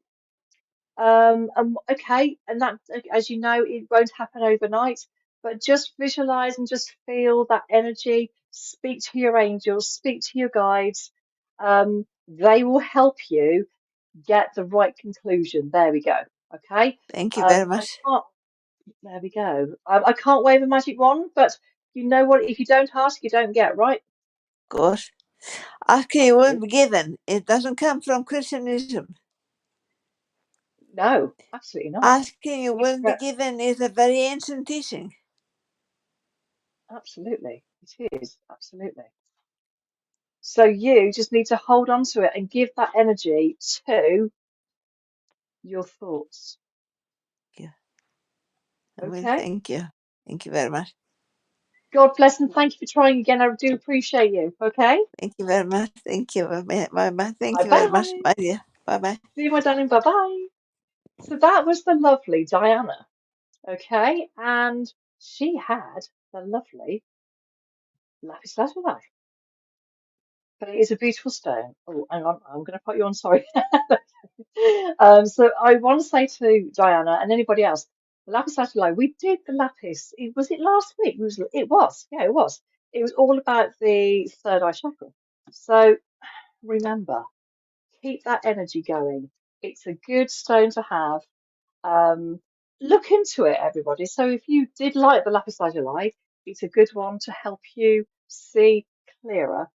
[SPEAKER 1] And okay. And that, as you know, it won't happen overnight, but just visualize and just feel that energy. Speak to your angels, speak to your guides. They will help you get the right conclusion. There we go. Okay.
[SPEAKER 2] Thank you very
[SPEAKER 1] I
[SPEAKER 2] much.
[SPEAKER 1] can't. There we go. I can't wave a magic wand, but you know what? If you don't ask, you don't get, right?
[SPEAKER 2] Good. Asking you
[SPEAKER 1] That's
[SPEAKER 2] will
[SPEAKER 1] it.
[SPEAKER 2] be given. It doesn't come from Christianism.
[SPEAKER 1] No, absolutely not.
[SPEAKER 2] Asking you
[SPEAKER 1] It's
[SPEAKER 2] will be given is a very ancient teaching.
[SPEAKER 1] absolutely. It is absolutely. So you just need to hold on to it and give that energy to your thoughts.
[SPEAKER 2] Yeah. I will.
[SPEAKER 1] Okay.
[SPEAKER 2] Thank you. Thank you very much.
[SPEAKER 1] God bless and thank you for trying again. I do appreciate you. Okay.
[SPEAKER 2] Thank you very much. Thank you. Bye. Thank
[SPEAKER 1] Bye
[SPEAKER 2] you very much.
[SPEAKER 1] bye.
[SPEAKER 2] Bye, dear. Bye bye.
[SPEAKER 1] See you, my darling. Bye bye. So that was the lovely Diana. Okay, and she had the lovely lapis lazuli. But it is a beautiful stone. Oh, hang on, I'm going to put you on. Sorry. So I want to say to Diana and anybody else, the lapis lazuli. We did the lapis. Was it last week? It was. Yeah, it was. It was all about the third eye chakra. So remember, keep that energy going. It's a good stone to have. Um, look into it, everybody. So if you did like the lapis lazuli, it's a good one to help you see clearer.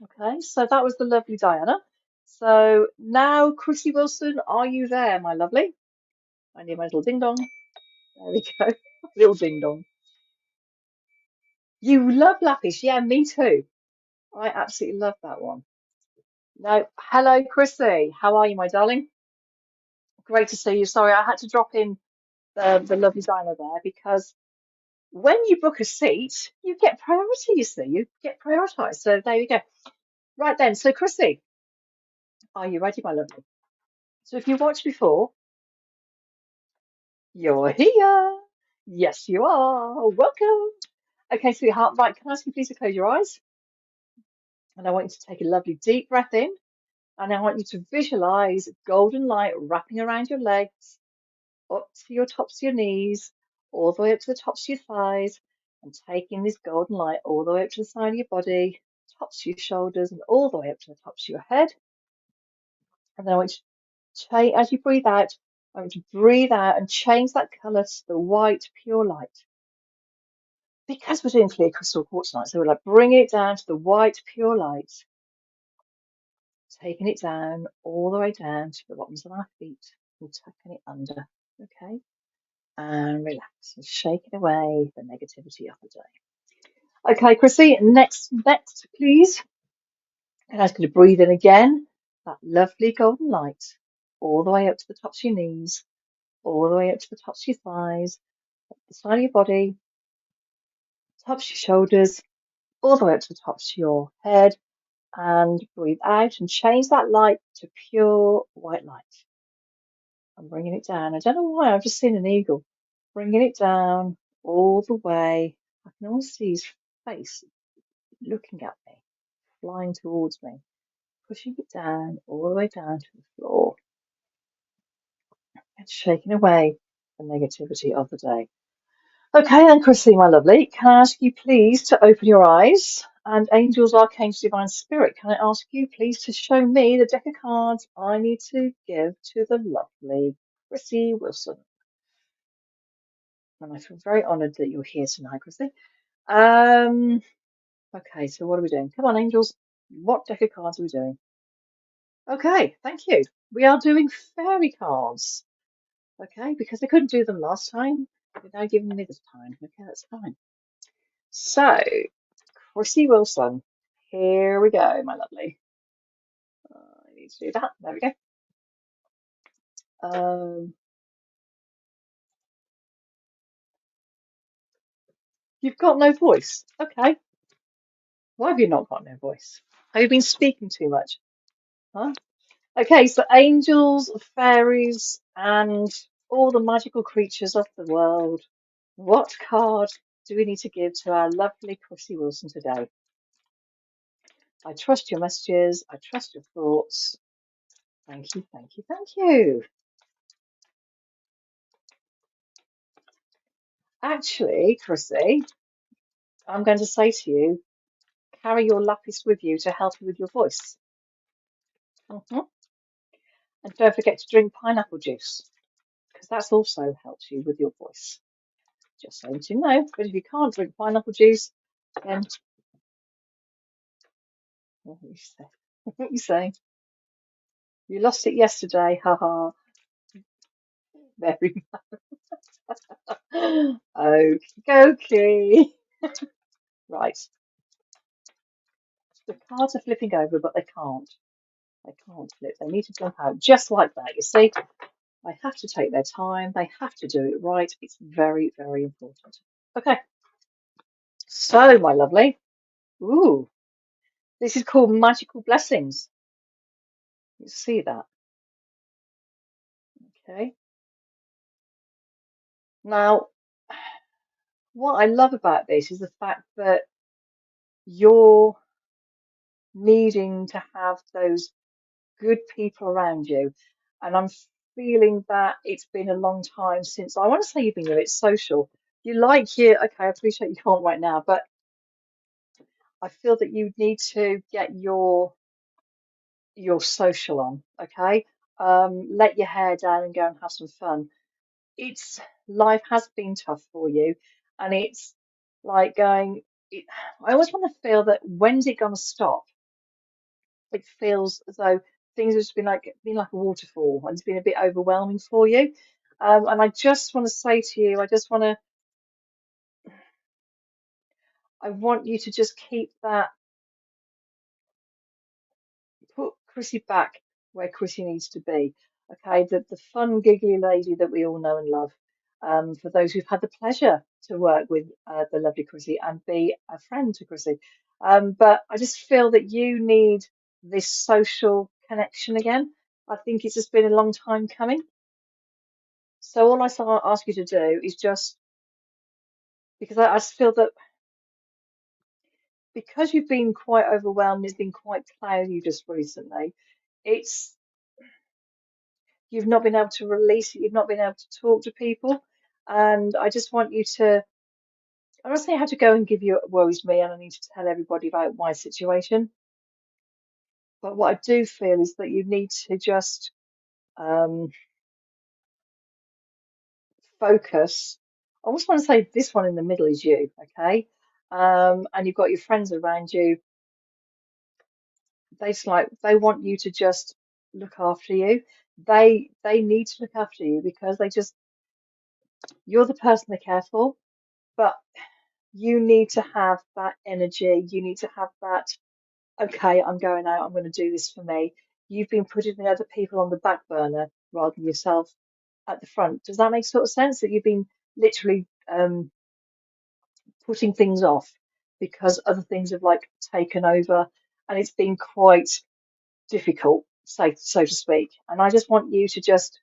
[SPEAKER 1] Okay, so that was the lovely Diana. So now, Chrissy Wilson, are you there, my lovely? I need my little ding dong. There we go. Little ding dong. You love lapis, yeah, me too. I absolutely love that one. Now, hello, Chrissy. How are you, my darling? Great to see you. Sorry, I had to drop in the lovely Diana there because when you book a seat, you get priority, you see, you get prioritized. So there you go. Right then, so Chrissy, are you ready, my lovely? So if you watched before, you're here. Yes, you are. Welcome. Okay, sweetheart, right, can I ask you please to close your eyes? And I want you to take a lovely deep breath in, and I want you to visualize golden light wrapping around your legs, up to your tops of your knees, all the way up to the tops of your thighs, and taking this golden light all the way up to the side of your body, tops of your shoulders, and all the way up to the tops of your head. And then I want you to change, as you breathe out, I want you to breathe out and change that colour to the white, pure light. Because we're doing clear crystal quartz tonight, so we're like bringing it down to the white, pure light, taking it down all the way down to the bottoms of our feet and tucking it under. Okay? And relax and shaking away the negativity of the day. Okay, Chrissy, next, please. And I'm just going to breathe in again, that lovely golden light, all the way up to the tops of your knees, all the way up to the tops of your thighs, the side of your body, tops of your shoulders, all the way up to the tops of your head, and breathe out and change that light to pure white light. I'm bringing it down. I don't know why, I've just seen an eagle. Bringing it down all the way. I can almost see his face looking at me, flying towards me, pushing it down all the way down to the floor and shaking away the negativity of the day. Okay, then, Chrissy, my lovely, can I ask you please to open your eyes? And angels, archangels, divine spirit, can I ask you please to show me the deck of cards I need to give to the lovely Chrissy Wilson? And I feel very honoured that you're here tonight, Chrissy. Okay, so what are we doing? Come on, angels. What deck of cards are we doing? Okay, thank you. We are doing fairy cards. Okay, because they couldn't do them last time. They're now giving me this time. Okay, that's fine. So, Chrissy Wilson, here we go, my lovely. I need to do that. There we go. You've got no voice. Okay. Why have you not got no voice? Have you been speaking too much? Huh? Okay, so angels, fairies, and all the magical creatures of the world. What card do we need to give to our lovely Chrissy Wilson today? I trust your messages. I trust your thoughts. Thank you, thank you, thank you. Actually, Chrissy, I'm going to say to you, carry your lapis with you to help you with your voice. And don't forget to drink pineapple juice, because that's also helps you with your voice. Just so you know. But if you can't drink pineapple juice, then what are you saying? What are you saying? You lost it yesterday, haha. Very okie dokie. Right. The cards are flipping over, but they can't. They can't flip. They need to jump out just like that. You see, they have to take their time. They have to do it right. It's very, very important. Okay. So, my lovely. Ooh, this is called Magical Blessings. You see that? Okay. Now, what I love about this is the fact that you're needing to have those good people around you. And I'm feeling that it's been a long time since I want to say you've been a bit social. You like your, okay, I appreciate you can't right now, but I feel that you need to get your social on, okay? Let your hair down and go and have some fun. It's life has been tough for you, and it's like going. It, I always want to feel that when's it gonna stop? It feels as though things have just been like a waterfall, and it's been a bit overwhelming for you. And I just want to say to you, I want you to just keep that, put Chrissy back where Chrissy needs to be. Okay, the fun, giggly lady that we all know and love. For those who've had the pleasure to work with the lovely Chrissy and be a friend to Chrissy. But I just feel that you need this social connection again. I think it's just been a long time coming. So all ask you to do is just because I just feel that because you've been quite overwhelmed, it's been quite cloudy just recently. It's you've not been able to release it, you've not been able to talk to people, and I just want you to. I don't say how to go and give you worries me, and I need to tell everybody about my situation. But what I do feel is that you need to just um, focus. I almost want to say this one in the middle is you, okay? And you've got your friends around you. They want you to just look after you. They need to look after you because you're the person they care for, but you need to have that energy. You need to have that, okay, I'm going out, I'm going to do this for me. You've been putting the other people on the back burner rather than yourself at the front. Does that make sort of sense? That you've been literally putting things off because other things have like taken over and it's been quite difficult, so to speak. And I just want you to just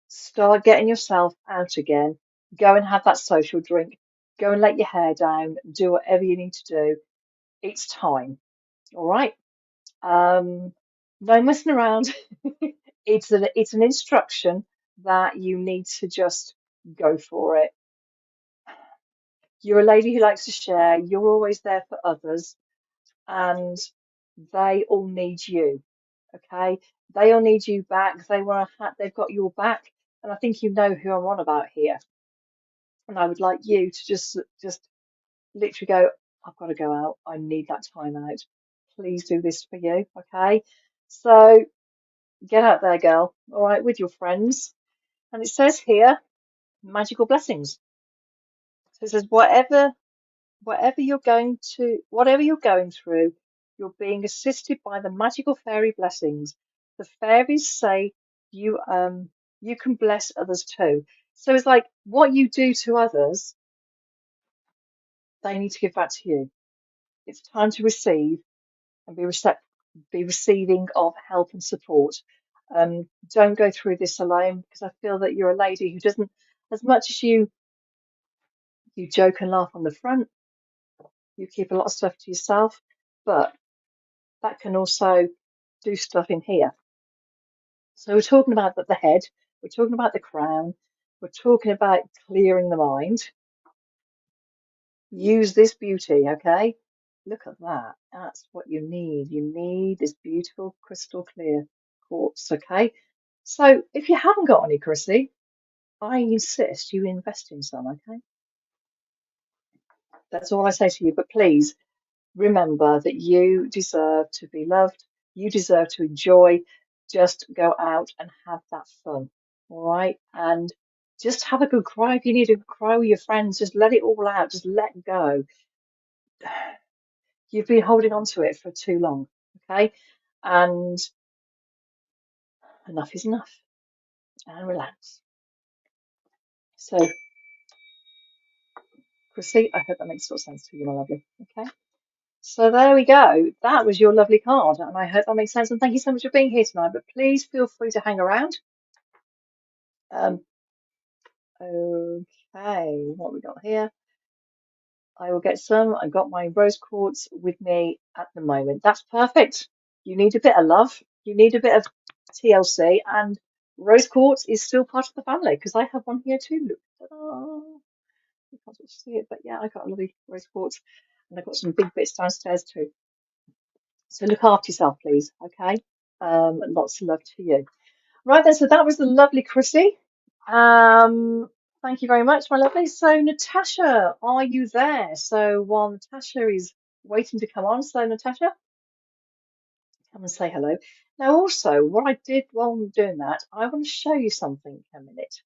[SPEAKER 1] start getting yourself out again. Go and have that social drink. Go and let your hair down. Do whatever you need to do. It's time. All right. Um, no messing around. It's an instruction that you need to just go for it. You're a lady who likes to share. You're always there for others, and they all need you. Okay, they all need you back. They want to they've got your back, and I think you know who I'm on about here. And I would like you to just literally go, I've got to go out. I need that time out. Please do this for you. Okay, so get out there, girl. All right, with your friends. And it says here, magical blessings. So it says whatever you're going through, you're being assisted by the magical fairy blessings. The fairies say you can bless others too. So it's like what you do to others, they need to give back to you. It's time to receive and be receiving of help and support. Don't go through this alone because I feel that you're a lady who doesn't, as much as you joke and laugh on the front, you keep a lot of stuff to yourself, but that can also do stuff in here. So we're talking about the head, we're talking about the crown, we're talking about clearing the mind. Use this beauty, okay? Look at that. That's what you need. You need this beautiful crystal clear quartz, okay? So if you haven't got any, Chrissy, I insist you invest in some, okay? That's all I say to you. But please remember that you deserve to be loved. You deserve to enjoy. Just go out and have that fun. All right. And just have a good cry. If you need to cry with your friends, just let it all out. Just let go. You've been holding on to it for too long. Okay. And enough is enough. And relax. So, Chrissy, I hope that makes sort of sense to you, my lovely. Okay. So there we go. That was your lovely card, and I hope that makes sense. And thank you so much for being here tonight. But please feel free to hang around. Um, okay, what we got here? I will get some. I've got my rose quartz with me at the moment. That's perfect. You need a bit of love. You need a bit of TLC, and rose quartz is still part of the family because I have one here too. Look, ta-da. You can't sort of see it, but yeah, I got a lovely rose quartz, and I've got some big bits downstairs too. So look after yourself, please. Okay. Lots of love to you. Right then, so that was the lovely Chrissy. Thank you very much, my lovely. So Natasha, are you there? So while Natasha is waiting to come on, so Natasha, come and say hello. Now, also, what I did while I'm doing that, I want to show you something in a minute.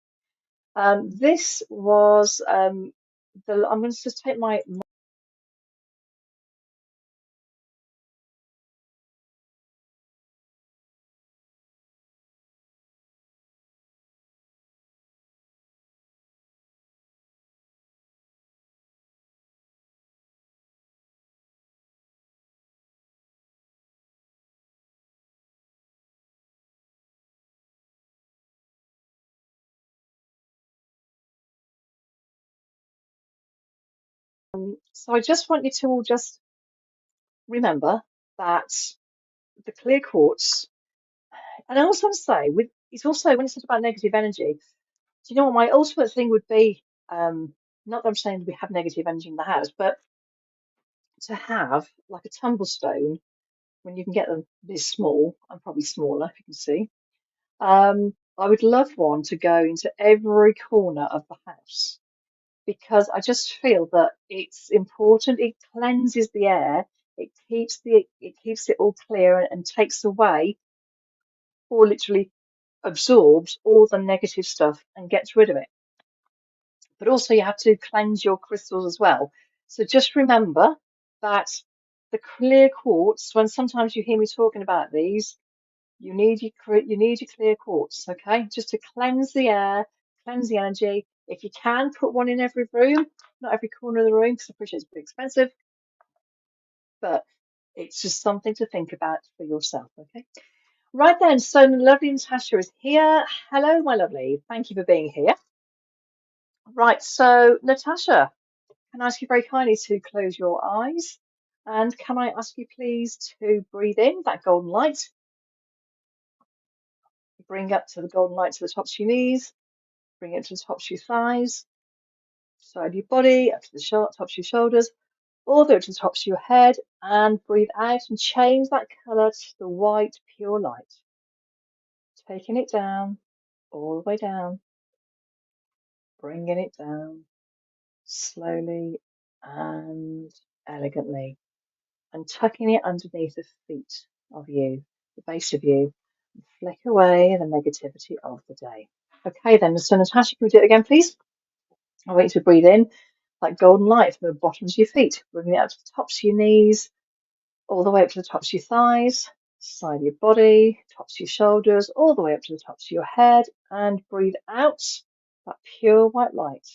[SPEAKER 1] This was I'm going to just take my so I just want you to all just remember that the clear quartz, and I also want to say with it's also when it's about negative energy. Do you know what my ultimate thing would be? Not that I'm saying we have negative energy in the house, but to have like a tumble stone when you can get them this small, and probably smaller if you can see. I would love one to go into every corner of the house because I just feel that it's important. It cleanses the air. It keeps it all clear and takes away or literally absorbs all the negative stuff and gets rid of it. But also you have to cleanse your crystals as well. So just remember that the clear quartz, when sometimes you hear me talking about these, you need your clear quartz, okay? Just to cleanse the air, cleanse the energy. If you can, put one in every room, not every corner of the room, because I appreciate it's pretty expensive, but it's just something to think about for yourself, okay? Right then, so lovely Natasha is here. Hello, my lovely. Thank you for being here. Right, so Natasha, can I ask you very kindly to close your eyes? And can I ask you please to breathe in that golden light, bring up to the golden light to the tops of your knees, bring it to the tops of your thighs, side of your body, up to the tops of your shoulders, all the way to the tops of your head, and breathe out and change that colour to the white, pure light. Taking it down, all the way down, bringing it down slowly and elegantly, and tucking it underneath the feet of you, the base of you, and flick away the negativity of the day. Okay, then, so Natasha, can we do it again, please? I want you to breathe in like golden light from the bottoms of your feet, bringing it up to the tops of your knees, all the way up to the tops of your thighs, side of your body, tops of your shoulders, all the way up to the tops of your head, and breathe out that pure white light.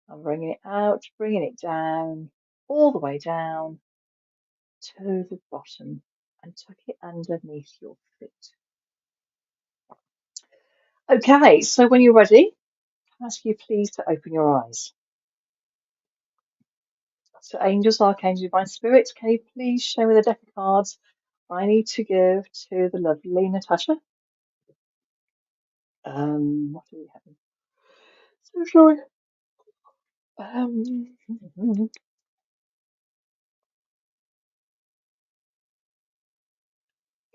[SPEAKER 1] I'm bringing it out, bringing it down, all the way down to the bottom, and tuck it underneath your feet. Okay, so when you're ready, I ask you please to open your eyes. So angels, archangels, divine spirits, can you please show me the deck of cards I need to give to the lovely Natasha? What do we have? So sorry. Um,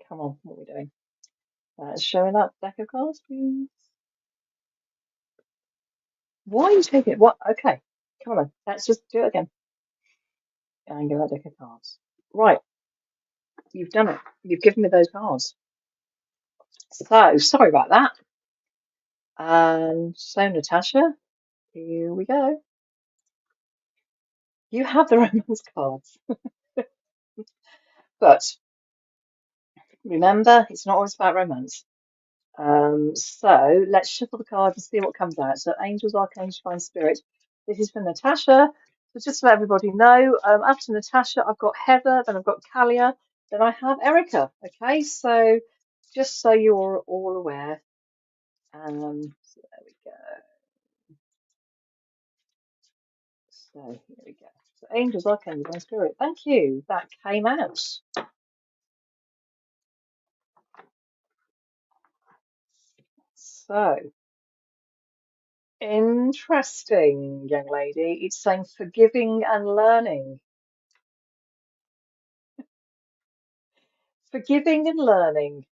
[SPEAKER 1] come on, what are we doing? Show me that deck of cards, please. Why are you taking it? What? Okay, come on, let's just do it again. And give that deck of cards. Right, you've done it. You've given me those cards. So sorry about that. And so Natasha, here we go. You have the romance cards, but remember, it's not always about romance. So let's shuffle the cards and see what comes out. So angels, archangels, divine spirit. This is for Natasha. So just to let everybody know, after Natasha, I've got Heather, then I've got Kalia, then I have Erica. Okay, so just so you're all aware. So there we go. So here we go. So angels, archangels, divine spirit. Thank you. That came out. So interesting, young lady. It's saying forgiving and learning. Forgiving and learning.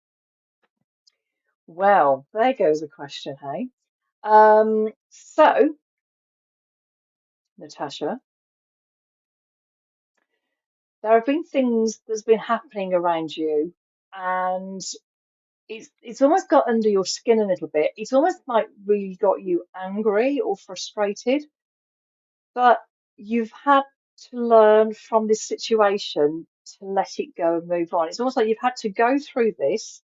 [SPEAKER 1] Well, there goes a question, hey? So, Natasha, there have been things that's been happening around you, and it's almost got under your skin a little bit. It's almost like really got you angry or frustrated, but you've had to learn from this situation to let it go and move on. It's almost like you've had to go through this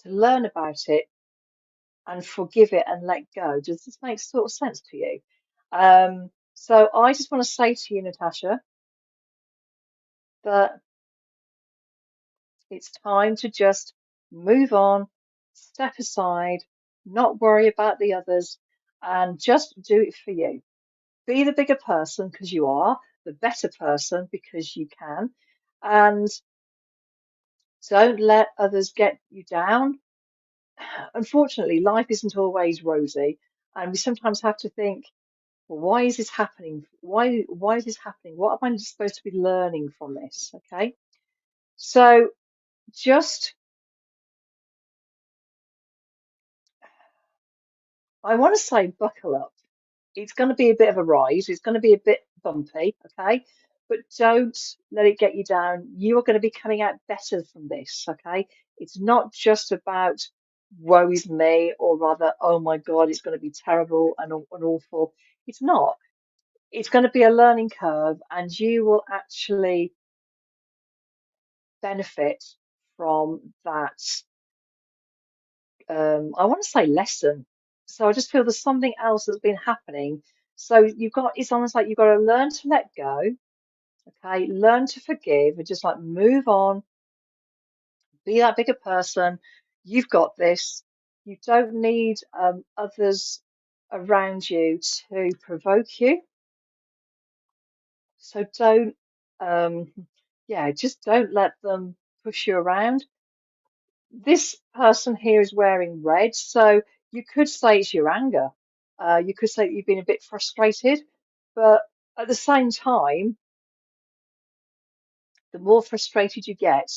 [SPEAKER 1] to learn about it and forgive it and let go. Does this make sort of sense to you? So I just want to say to you, Natasha, that it's time to just move on, step aside, not worry about the others, and just do it for you. Be the bigger person because you are, the better person because you can, and don't let others get you down. Unfortunately, life isn't always rosy, and we sometimes have to think, well, why is this happening? Why is this happening? What am I supposed to be learning from this? Okay. So just, I want to say buckle up. It's going to be a bit of a ride. It's going to be a bit bumpy, okay? But don't let it get you down. You are going to be coming out better from this, okay? It's not just about woe is me, or rather, oh my God, it's going to be terrible and awful. It's not. It's going to be a learning curve, and you will actually benefit from that. I want to say lesson. So I just feel there's something else that's been happening. So it's almost like you've got to learn to let go, okay? Learn to forgive and just like move on, be that bigger person. You've got this. You don't need others around you to provoke you. So um, yeah, just don't let them push you around. This person here is wearing red, so you could say it's your anger. You could say that you've been a bit frustrated, but at the same time, the more frustrated you get,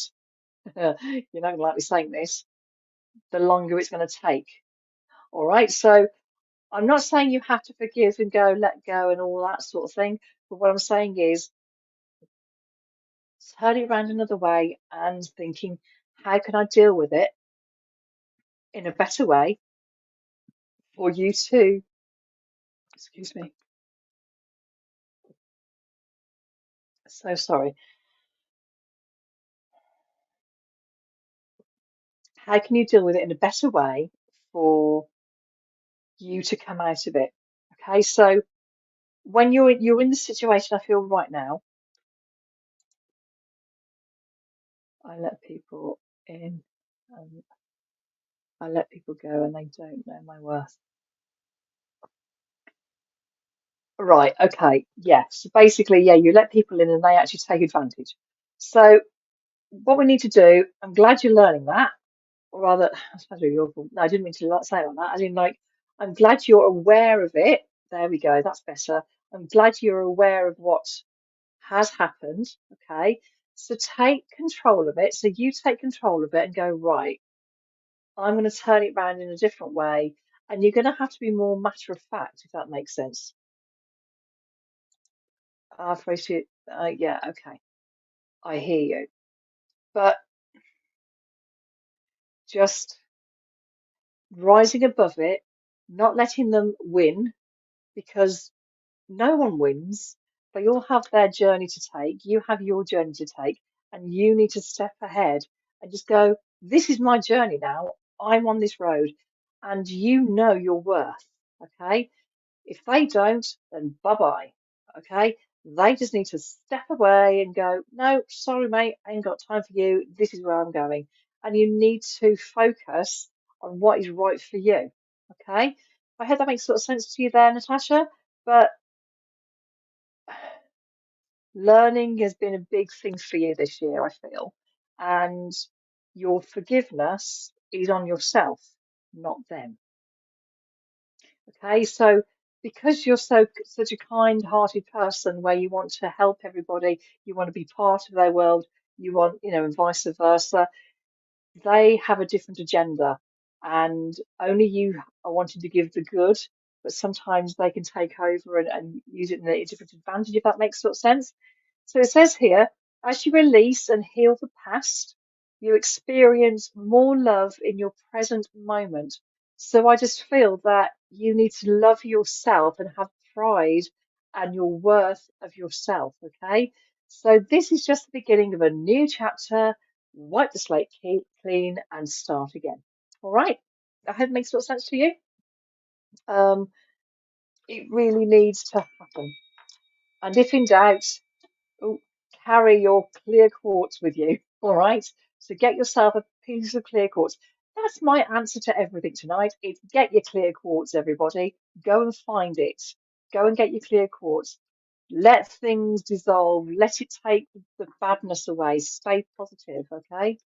[SPEAKER 1] you're not likely saying this, the longer it's going to take. All right, so I'm not saying you have to forgive and go, let go, and all that sort of thing. But what I'm saying is turn it around another way and thinking, how can I deal with it in a better way for you to, excuse me, so sorry. How can you deal with it in a better way for you to come out of it? Okay, so when you're in the situation I feel right now, I let people in, and I let people go, and they don't know my worth. Right, okay, yeah. So basically, yeah, you let people in and they actually take advantage. So what we need to do, I'm glad you're learning that, or rather, I suppose really awful. No, I didn't mean to say it like that. I didn't like, I'm glad you're aware of it. There we go, that's better. I'm glad you're aware of what has happened. Okay. So take control of it. So you take control of it and go, right, I'm going to turn it round in a different way. And you're going to have to be more matter of fact, if that makes sense. I appreciate, yeah, okay. I hear you. But just rising above it, not letting them win, because no one wins. They all have their journey to take. You have your journey to take, and you need to step ahead and just go, this is my journey now. I'm on this road, and you know your worth. Okay. If they don't, then bye bye. Okay. They just need to step away and go, no, sorry, mate, I ain't got time for you. This is where I'm going. And you need to focus on what is right for you. Okay. I hope that makes sort of sense to you there, Natasha. But learning has been a big thing for you this year, I feel. And your forgiveness is on yourself, not them. Okay, so because you're such a kind-hearted person where you want to help everybody, you want to be part of their world, you want, and vice versa, they have a different agenda, and only you are wanting to give the good, but sometimes they can take over and use it in a different advantage, if that makes sort of sense. So it says here, as you release and heal the past, you experience more love in your present moment. So I just feel that you need to love yourself and have pride and your worth of yourself, okay? So this is just the beginning of a new chapter. Wipe the slate clean and start again. All right. I hope it makes a lot of sense to you. Um, it really needs to happen. And if in doubt, oh, carry your clear quartz with you. All right. So get yourself a piece of clear quartz. That's my answer to everything tonight. It's get your clear quartz, everybody. Go and find it. Go and get your clear quartz. Let things dissolve. Let it take the badness away. Stay positive, okay?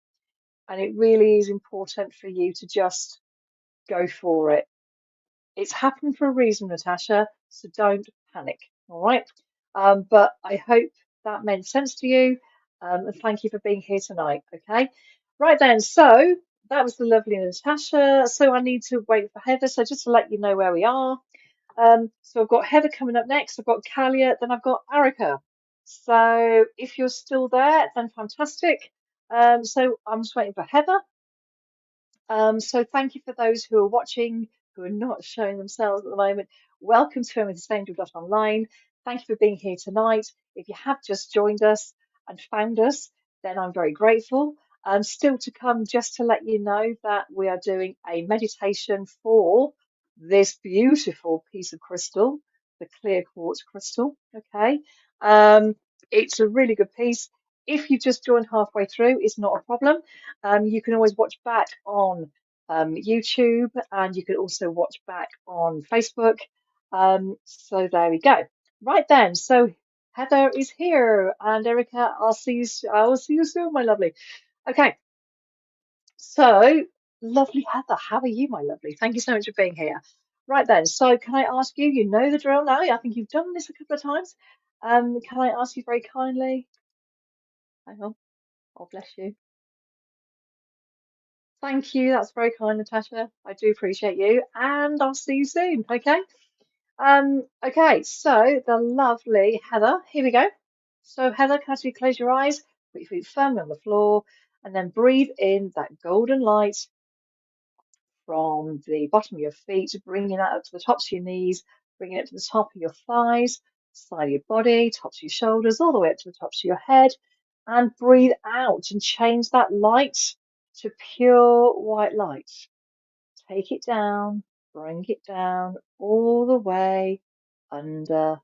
[SPEAKER 1] And it really is important for you to just go for it. It's happened for a reason, Natasha, so don't panic. All right. But I hope that made sense to you. And thank you for being here tonight. Okay, right then. So that was the lovely Natasha. So I need to wait for Heather. So just to let you know where we are. So I've got Heather coming up next. I've got Kalia, then I've got Erica. So if you're still there, then fantastic. So I'm just waiting for Heather. So thank you for those who are watching, who are not showing themselves at the moment. Welcome to Online. Thank you for being here tonight. If you have just joined us and found us, then I'm very grateful. Still to come, just to let you know that we are doing a meditation for this beautiful piece of crystal, the clear quartz crystal. Okay. It's a really good piece. If you've just joined halfway through, it's not a problem. You can always watch back on YouTube, and you can also watch back on Facebook. So there we go. Right then, so Heather is here, and Erica, I will see you soon, my lovely. Okay, so lovely Heather, how are you, my lovely? Thank you so much for being here. Right then, so can I ask you? You know the drill now. I think you've done this a couple of times. Can I ask you very kindly? Hang on. Oh, bless you. Thank you. That's very kind, Natasha. I do appreciate you, and I'll see you soon. Okay. Okay. So the lovely Heather. Here we go. So Heather, can I ask you to close your eyes, put your feet firmly on the floor, and then breathe in that golden light from the bottom of your feet, bringing that up to the tops of your knees, bringing it to the top of your thighs, side of your body, tops of your shoulders, all the way up to the tops of your head, and breathe out and change that light to pure white light. Take it down, bring it down all the way under,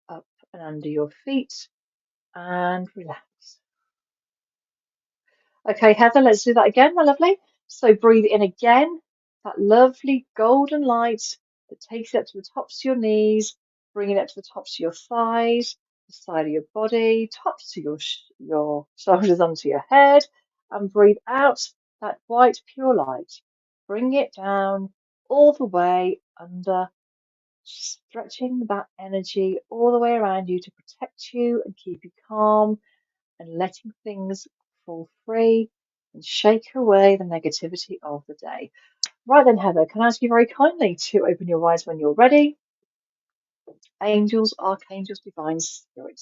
[SPEAKER 1] up and under your feet, and relax. Okay, Heather, let's do that again, my lovely. So breathe in again, that lovely golden light that takes you up to the tops of your knees, bringing it up to the tops of your thighs, the side of your body, tops of your shoulders onto your head, and breathe out that white pure light. Bring it down all the way under, stretching that energy all the way around you to protect you and keep you calm and letting things fall free and shake away the negativity of the day. Right then, Heather, can I ask you very kindly to open your eyes when you're ready? Angels, archangels, divine spirit.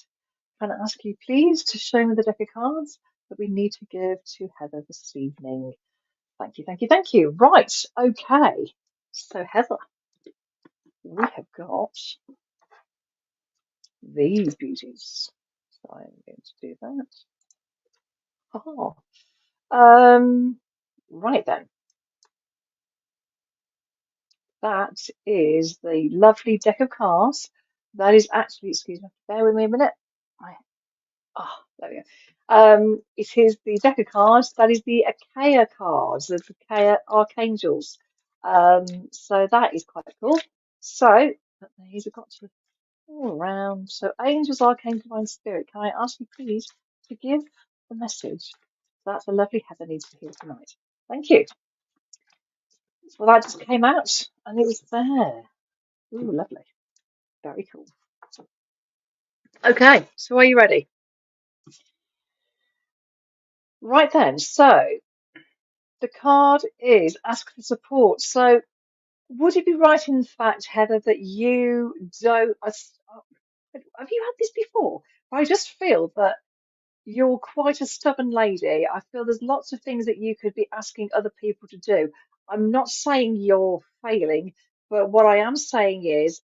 [SPEAKER 1] Can I ask you please to show me the deck of cards that we need to give to Heather this evening? Thank you, thank you, thank you. Right, okay. So, Heather, we have got these beauties. So I'm going to do that. Oh, right then. That is the lovely deck of cards. That is actually, excuse me, bear with me a minute. There we go. It is the deck of cards. That is the Achaia cards, the Achaia Archangels. So that is quite cool. So these have got to all around. So angels, archangels, divine spirit. Can I ask you please to give the message that the lovely Heather needs to hear tonight? Thank you. Well, that just came out and it was there. Ooh, lovely. Very cool. Okay, so are you ready? Right then, so the card is ask for support. So would it be right in fact, Heather, that you don't, have you had this before? I just feel that you're quite a stubborn lady. I feel there's lots of things that you could be asking other people to do. I'm not saying you're failing, but what I am saying is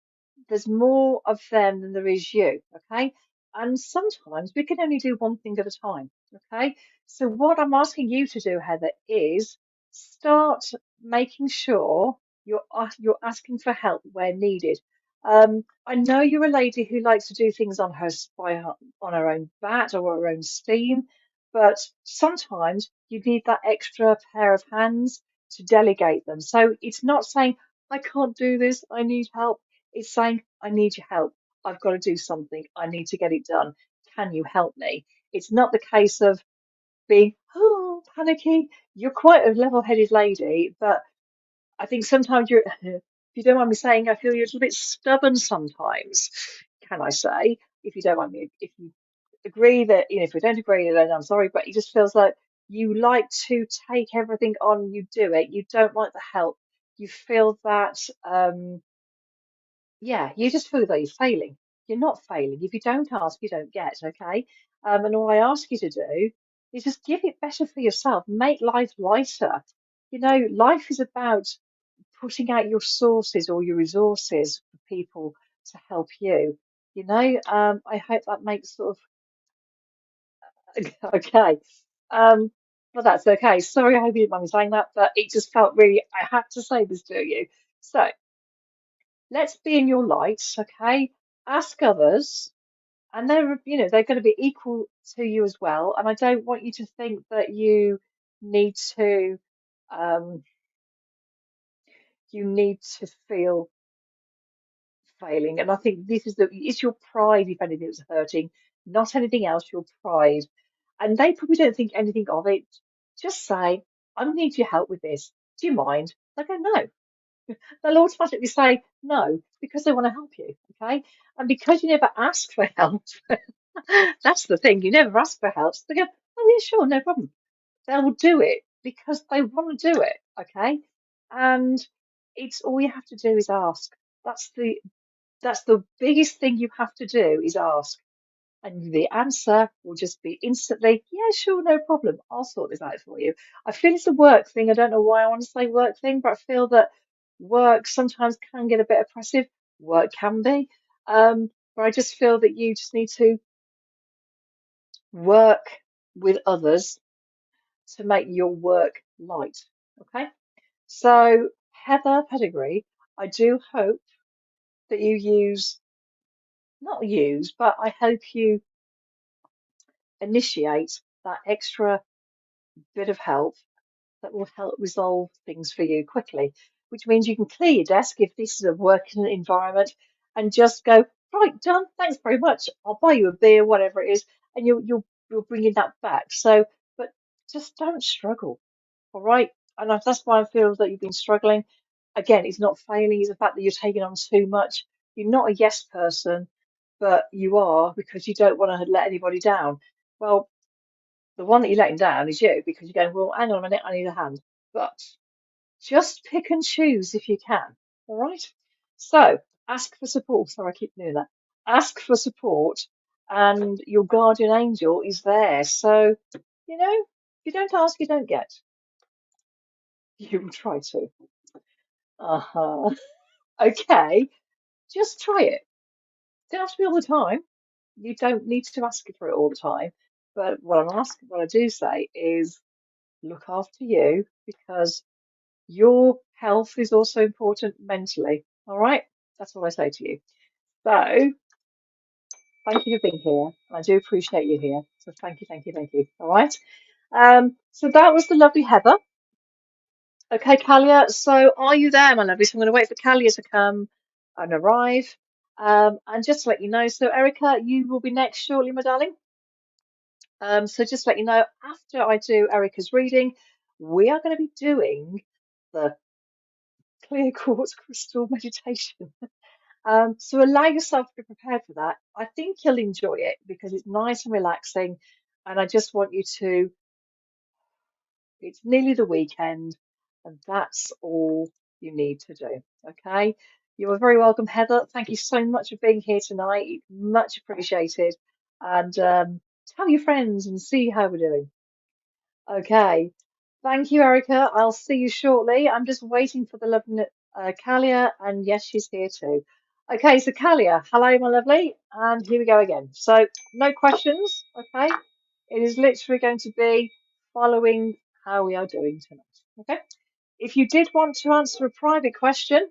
[SPEAKER 1] there's more of them than there is you, okay? And sometimes we can only do one thing at a time, okay? So what I'm asking you to do, Heather, is start making sure you're asking for help where needed. I know you're a lady who likes to do things on on her own bat or her own steam, but sometimes you need that extra pair of hands to delegate them. So it's not saying I can't do this, I need help. It's saying, I need your help. I've got to do something. I need to get it done. Can you help me? It's not the case of being, oh, panicky. You're quite a level-headed lady, but I think sometimes you're, if you don't mind me saying, I feel you're a little bit stubborn sometimes, can I say, if you don't mind me, if you agree that, if we don't agree, then I'm sorry, but it just feels like you like to take everything on, you do it, you don't like the help. You feel that, yeah, you just feel that you're failing. You're not failing. If you don't ask, you don't get, okay? And all I ask you to do is just give it better for yourself, make life lighter. Life is about putting out your sources or your resources for people to help you. I hope that makes sort of okay. Um, well, that's okay. Sorry, I hope you didn't mind me saying that, but it just felt really, I had to say this to you. So let's be in your light, okay? Ask others, and they're going to be equal to you as well. And I don't want you to think that need to, um, you need to feel failing. And I think it's your pride, if anything, that's hurting, not anything else, your pride. And they probably don't think anything of it. Just say, I need your help with this. Do you mind? They go, no. They'll automatically say no because they want to help you. Okay. And because you never ask for help, that's the thing. You never ask for help. So they go, oh, yeah, sure, no problem. They'll do it because they want to do it. Okay. And it's all you have to do is ask. That's the biggest thing you have to do is ask. And the answer will just be instantly, yeah, sure, no problem. I'll sort this out for you. I feel it's a work thing. I don't know why I want to say work thing, but I feel that work sometimes can get a bit oppressive. Work can be. But I just feel that you just need to work with others to make your work light. Okay? So, Heather Pedigree, I do hope that you not use, but I hope you initiate that extra bit of help that will help resolve things for you quickly, which means you can clear your desk if this is a working environment and just go, right, done, thanks very much. I'll buy you a beer, whatever it is, and you're bringing that back. So, but just don't struggle, all right? And that's why I feel that you've been struggling. Again, it's not failing, it's the fact that you're taking on too much. You're not a yes person, but you are because you don't want to let anybody down. Well, the one that you're letting down is you because you're going, well, hang on a minute, I need a hand. But just pick and choose if you can. All right. So ask for support. Sorry, I keep doing that. Ask for support, and your guardian angel is there. So, if you don't ask, you don't get. You will try to. Uh-huh. Okay. Just try it. Don't have to be all the time. You don't need to ask for it all the time. But what I do say is look after you because your health is also important mentally. All right? That's all I say to you. So, thank you for being here. I do appreciate you here. So, thank you, thank you, thank you. All right? So that was the lovely Heather. Okay, Kalia. So, are you there, my lovely? So, I'm going to wait for Kalia to come and arrive. And just to let you know, so Erica, you will be next shortly, my darling. So, just to let you know, after I do Erica's reading, we are going to be doing the clear quartz crystal meditation. So allow yourself to be prepared for that. I think you'll enjoy it because it's nice and relaxing. And I just want you it's nearly the weekend, and that's all you need to do. Okay. You are very welcome, Heather. Thank you so much for being here tonight. Much appreciated. And tell your friends and see how we're doing. Okay. Thank you, Erica. I'll see you shortly. I'm just waiting for the lovely Kalia, and yes, she's here too. Okay, so Kalia, hello, my lovely, and here we go again. So, no questions, okay? It is literally going to be following how we are doing tonight, okay? If you did want to answer a private question,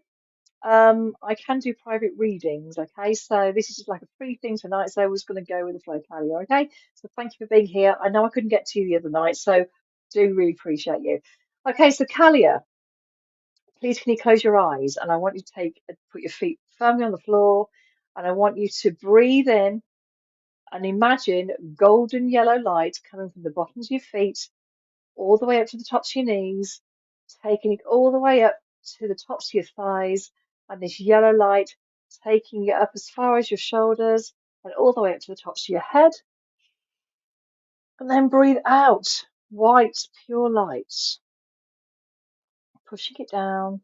[SPEAKER 1] I can do private readings, okay? So this is just like a free thing tonight, so I was going to go with the flow, Kalia, okay? So thank you for being here. I know I couldn't get to you the other night, so do really appreciate you. Okay, so Kalia, please can you close your eyes, and I want you to put your feet firmly on the floor, and I want you to breathe in and imagine golden yellow light coming from the bottoms of your feet all the way up to the tops of your knees, taking it all the way up to the tops of your thighs, and this yellow light taking it up as far as your shoulders and all the way up to the tops of your head. And then breathe out, white, pure light, pushing it down,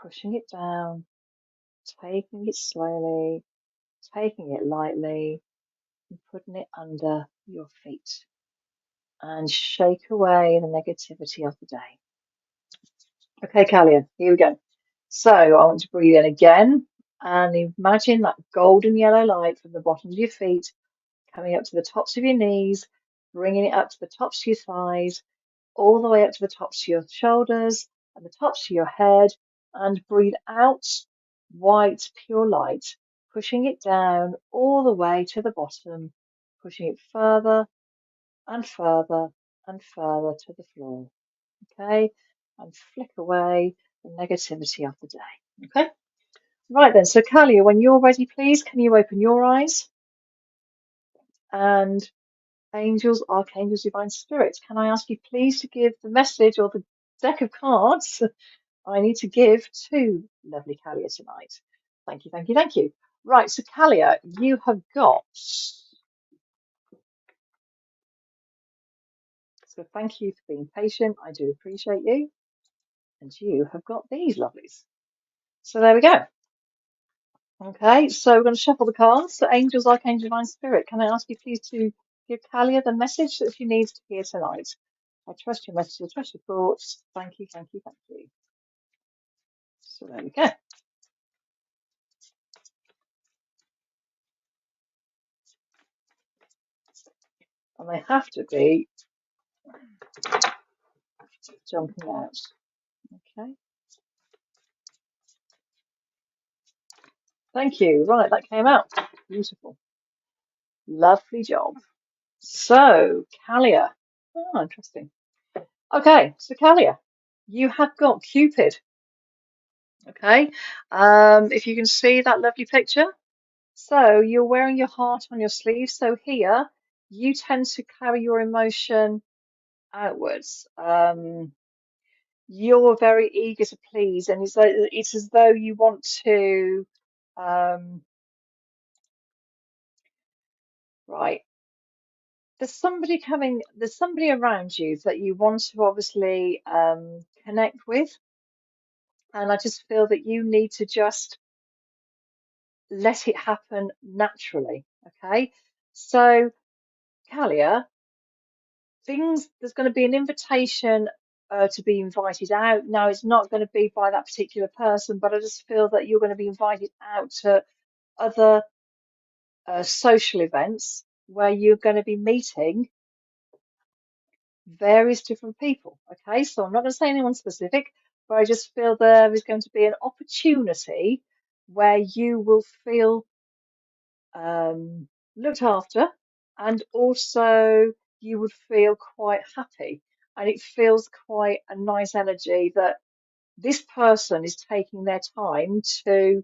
[SPEAKER 1] pushing it down, taking it slowly, taking it lightly, and putting it under your feet. And shake away the negativity of the day. Okay, Kalia, here we go. So I want to breathe in again and imagine that golden yellow light from the bottoms of your feet coming up to the tops of your knees, bringing it up to the tops of your thighs, all the way up to the tops of your shoulders and the tops of your head, and breathe out white, pure light, pushing it down all the way to the bottom, pushing it further and further and further to the floor. Okay, and flick away the negativity of the day. Okay, right then. So, Kalia, when you're ready, please, can you open your eyes? And angels, archangels, divine spirits, can I ask you please to give the message or the deck of cards I need to give to lovely Kalia tonight? Thank you, thank you, thank you. Right, so Kalia, you have got. So thank you for being patient. I do appreciate you. And you have got these lovelies. So there we go. Okay, so we're going to shuffle the cards. So angels, archangel, divine spirit, can I ask you please to give Kalia the message that she needs to hear tonight? I trust your messages, I trust your thoughts. Thank you, thank you, thank you. So there we go. And they have to be jumping out. Okay. Thank you. Right, that came out. Beautiful. Lovely job. So, Kalia. Oh, interesting. Okay, so Kalia, you have got Cupid. Okay. If you can see that lovely picture. So you're wearing your heart on your sleeve. So here you tend to carry your emotion outwards. You're very eager to please, and it's as though you want to, right. There's somebody around you that you want to obviously connect with, and I just feel that you need to just let it happen naturally. Okay, so Kalia, there's going to be an invitation to be invited out. Now, it's not going to be by that particular person, but I just feel that you're going to be invited out to other social events where you're going to be meeting various different people. Okay, so I'm not going to say anyone specific, but I just feel there is going to be an opportunity where you will feel looked after, and also you would feel quite happy. And it feels quite a nice energy that this person is taking their time to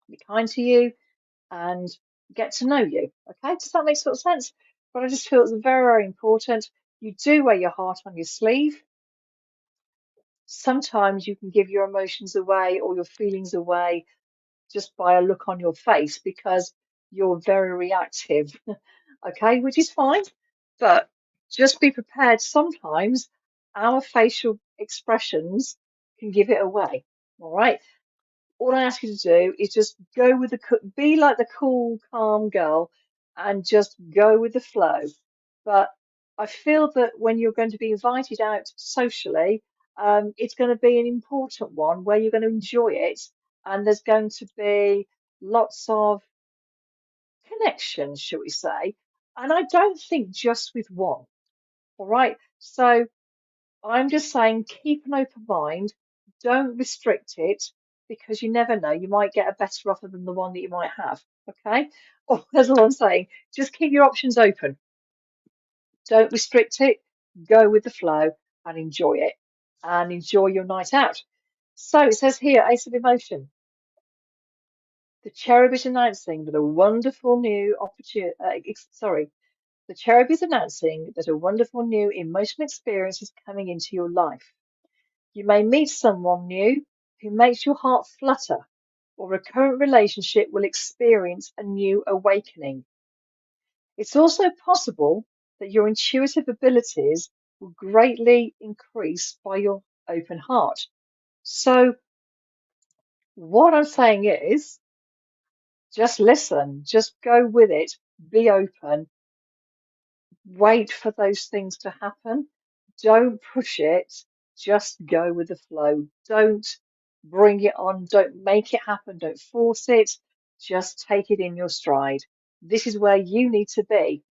[SPEAKER 1] be kind to you and get to know you. Okay, does that make sort of sense? But I just feel it's very, very important. You do wear your heart on your sleeve. Sometimes you can give your emotions away or your feelings away just by a look on your face because you're very reactive. Okay, which is fine, but just be prepared. Sometimes our facial expressions can give it away. All right. All I ask you to do is just go with be like the cool, calm girl and just go with the flow. But I feel that when you're going to be invited out socially, it's going to be an important one where you're going to enjoy it, and there's going to be lots of connections, shall we say. And I don't think just with one. All right. So I'm just saying keep an open mind. Don't restrict it because you never know. You might get a better offer than the one that you might have. Okay. Oh, that's all I'm saying. Just keep your options open. Don't restrict it. Go with the flow and enjoy it and enjoy your night out. So it says here, Ace of Emotion. The cherub is announcing that a wonderful new opportunity. Sorry, the cherub is announcing that a wonderful new emotional experience is coming into your life. You may meet someone new who makes your heart flutter, or a current relationship will experience a new awakening. It's also possible that your intuitive abilities will greatly increase by your open heart. So, what I'm saying is just listen, just go with it, be open, wait for those things to happen. Don't push it, just go with the flow. Don't bring it on, don't make it happen, don't force it, just take it in your stride. This is where you need to be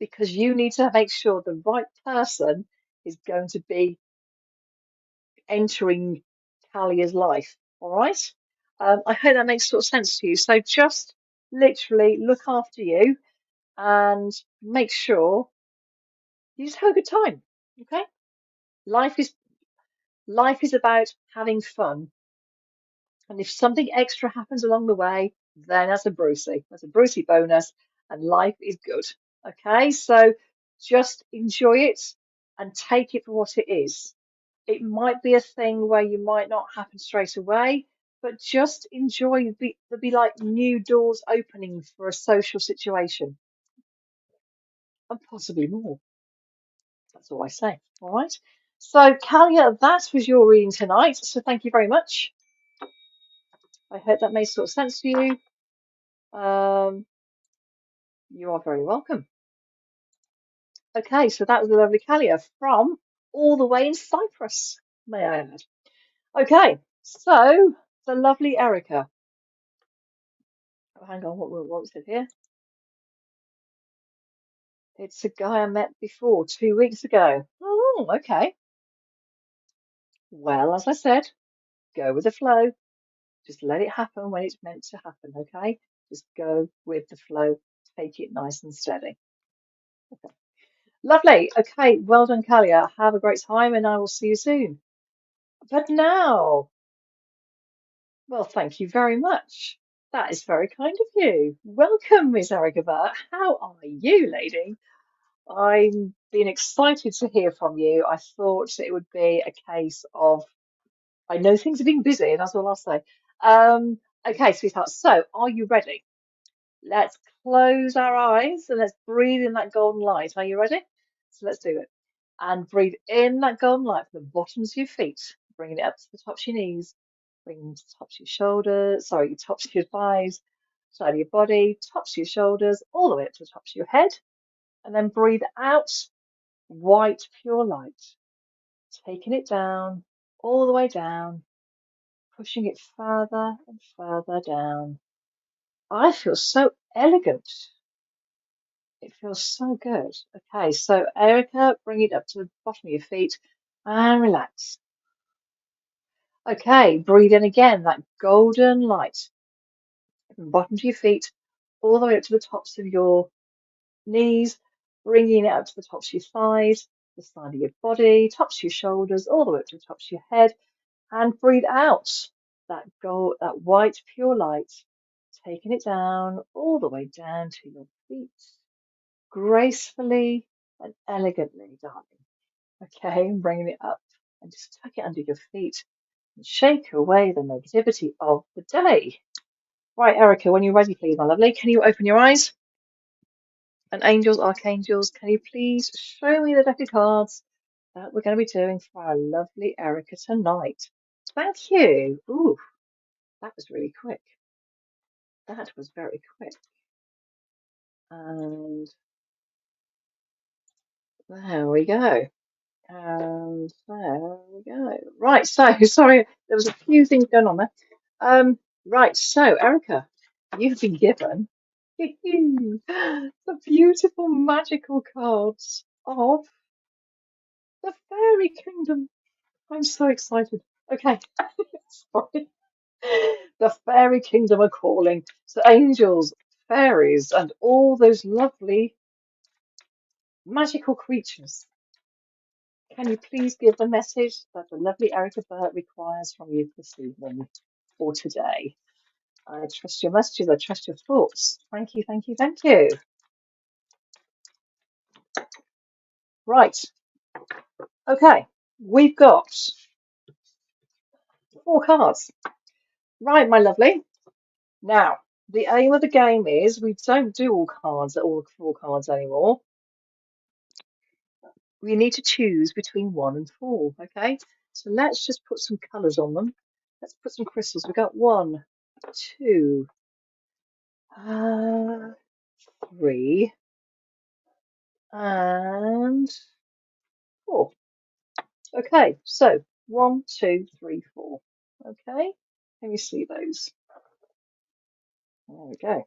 [SPEAKER 1] because you need to make sure the right person is going to be entering Talia's life. All right. I hope that makes sort of sense to you. So just literally look after you and make sure you just have a good time. Okay. Life is life is about having fun. And if something extra happens along the way, then that's a Brucey. That's a Brucey bonus, and life is good. Okay. So just enjoy it and take it for what it is. It might be a thing where you might not happen straight away, but just enjoy there'll be like new doors opening for a social situation and possibly more. That's all I say. All right. So, Kalia, that was your reading tonight. So, thank you very much. I hope that made sort of sense to you. Um, you are very welcome. Okay, so that was the lovely Kalia from all the way in Cyprus, may I add. Okay, so the lovely Erica. Oh, hang on, what was it here? It's a guy I met before 2 weeks ago. Oh, okay. Well, as I said, go with the flow. Just let it happen when it's meant to happen, okay? Just go with the flow. Take it nice and steady. Okay. Lovely. Okay, well done, Kalia. Have a great time and I will see you soon. But now, well, thank you very much. That is very kind of you. Welcome, Miss Erica Burt. How are you, lady? I'm been excited to hear from you. I thought it would be a case of I know things have been busy, and that's all I'll say. Okay, sweetheart. So, are you ready? Let's close our eyes and let's breathe in that golden light. Are you ready? So let's do it. And breathe in that golden light from the bottoms of your feet, bringing it up to the tops of your knees, bringing it to the tops of your shoulders, sorry, tops of your thighs, side of your body, tops of your shoulders, all the way up to the tops of your head. And then breathe out white, pure light, taking it down, all the way down, pushing it further and further down. I feel so elegant. It feels so good. Okay, so Erica, bring it up to the bottom of your feet and relax. Okay, breathe in again, that golden light from the bottom of your feet all the way up to the tops of your knees, bringing it up to the tops of your thighs, the side of your body, tops of your shoulders, all the way up to the tops of your head, and breathe out that white pure light, taking it down all the way down to your feet, gracefully and elegantly, darling. Okay, and bringing it up and just tuck it under your feet and shake away the negativity of the day. Right, Erica, when you're ready, please, my lovely, can you open your eyes? And angels, archangels, can you please show me the deck of cards that we're going to be doing for our lovely Erica tonight? Thank you. Ooh, that was really quick. That was very quick. And there we go. And there we go. Right, so sorry, there was a few things going on there. Right, so Erica, you've been given the beautiful magical cards of the Fairy Kingdom. I'm so excited. Okay, sorry. The Fairy Kingdom are calling. So angels, fairies, and all those lovely magical creatures. Can you please give the message that the lovely Erica Burt requires from you this evening or today? I trust your messages. I trust your thoughts. Thank you, thank you, thank you. Right. Okay. We've got 4 cards. Right, my lovely. Now, the aim of the game is we don't do all cards, all four cards anymore. We need to choose between one and four, okay? So let's just put some colours on them. Let's put some crystals. We've got one, two, three, and four. Okay, so one, two, three, four. Okay, can you see those? There we go.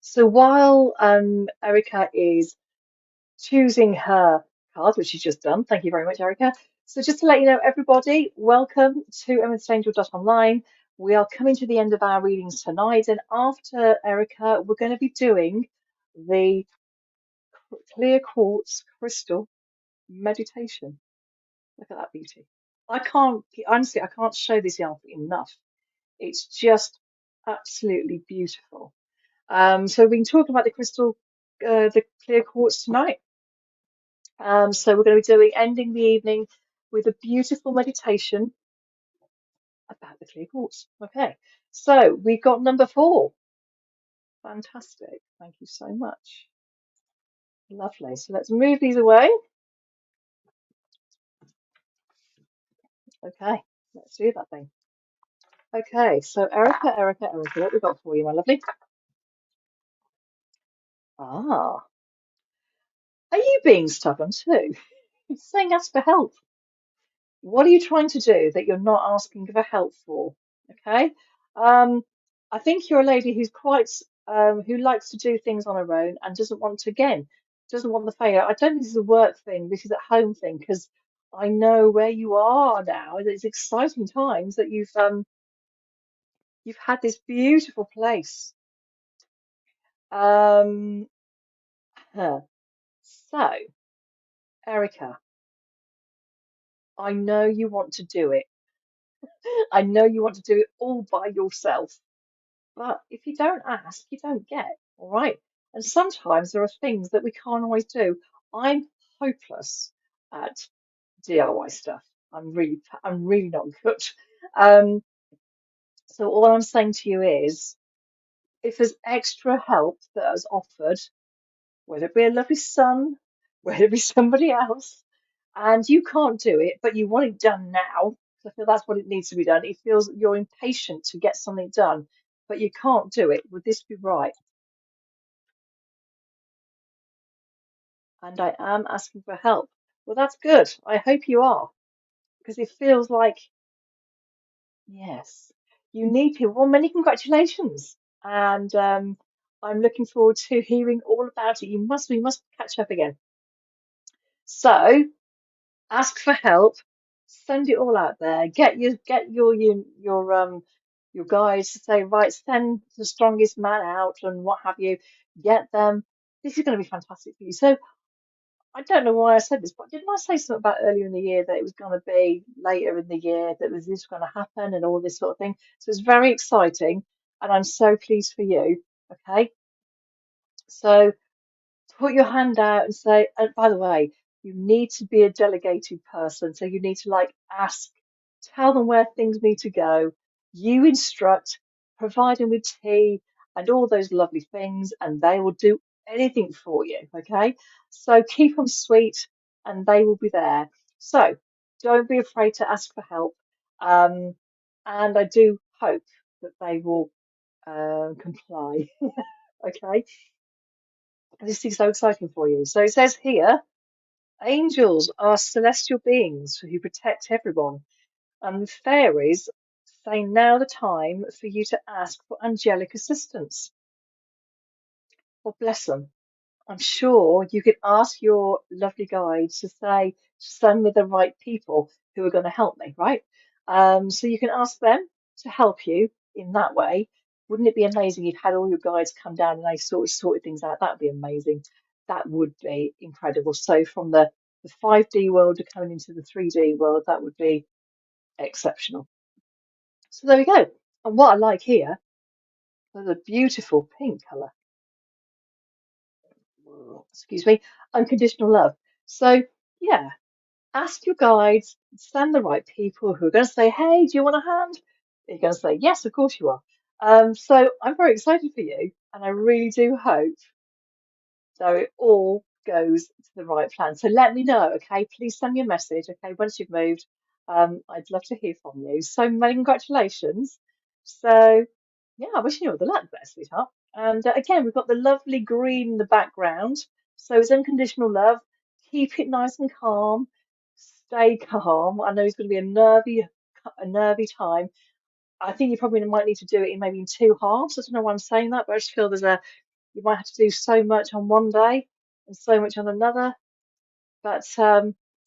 [SPEAKER 1] So while Erica is choosing her card, which she's just done, thank you very much, Erica. So just to let you know, everybody, welcome to amethystangel.online. We are coming to the end of our readings tonight, and after Erica, we're going to be doing the clear quartz crystal meditation. Look at that beauty. I can't, honestly, I can't show this yarn enough. It's just absolutely beautiful. So we've been talking about the crystal, the clear quartz tonight. So we're going to be doing ending the evening with a beautiful meditation about the clear quartz. Okay, so we've got number four. Fantastic. Thank you so much. Lovely. So let's move these away. Okay, let's do that thing. Okay, so Erica, Erica, Erica, what we got for you, my lovely? Ah, are you being stubborn too? It's saying ask for help. What are you trying to do that you're not asking for help for? Okay. Um, I think you're a lady who's quite who likes to do things on her own and doesn't want to again, doesn't want the failure. I don't think this is a work thing, this is a home thing, because I know where you are now. It's exciting times that you've had this beautiful place. Um, huh. So, Erica, I know you want to do it. I know you want to do it all by yourself. But if you don't ask, you don't get, all right? And sometimes there are things that we can't always do. I'm hopeless at DIY stuff. I'm really not good. Um, so all I'm saying to you is, if there's extra help that is offered, whether it be a lovely son, whether it be somebody else, and you can't do it, but you want it done now, 'cause I feel that's what it needs to be done. It feels that you're impatient to get something done, but you can't do it. Would this be right? And I am asking for help. Well, that's good. I hope you are, because it feels like, yes, you need people. Well, many congratulations. And I'm looking forward to hearing all about it. We must catch up again. So ask for help, send it all out there. Get your guys to say, right, send the strongest man out and what have you. Get them. This is going to be fantastic for you. So I don't know why I said this, but didn't I say something about earlier in the year that it was going to be later in the year that was this going to happen and all this sort of thing? So it's very exciting, and I'm so pleased for you. Okay, so put your hand out and say, and by the way, you need to be a delegated person, so you need to like ask, tell them where things need to go. You instruct, provide them with tea and all those lovely things, and they will do anything for you. Okay, so keep them sweet, and they will be there. So don't be afraid to ask for help. Um, and I do hope that they will comply. Okay, this is so exciting for you. So it says here. Angels are celestial beings who protect everyone, and fairies say now the time for you to ask for angelic assistance. Well, bless them. I'm sure you could ask your lovely guides to say, send me the right people who are going to help me, right? So you can ask them to help you in that way. Wouldn't it be amazing if you had all your guides come down and they sorted things out? That would be amazing. That would be incredible. So from the 5D world to coming into the 3D world, that would be exceptional. So there we go. And what I like here is a beautiful pink colour. Excuse me, unconditional love. So yeah, ask your guides, send the right people who are going to say, hey, do you want a hand? You're going to say, yes, of course you are. So I'm very excited for you, and I really do hope so it all goes to the right plan. So let me know, okay? Please send me a message, okay, once you've moved. I'd love to hear from you. So many congratulations. So yeah, I wish you all the luck there, sweetheart. And again, we've got the lovely green in the background. So it's unconditional love. Keep it nice and calm. Stay calm. I know it's going to be a nervy time. I think you probably might need to do it in maybe in two halves. I don't know why I'm saying that, but I just feel you might have to do so much on one day and so much on another. But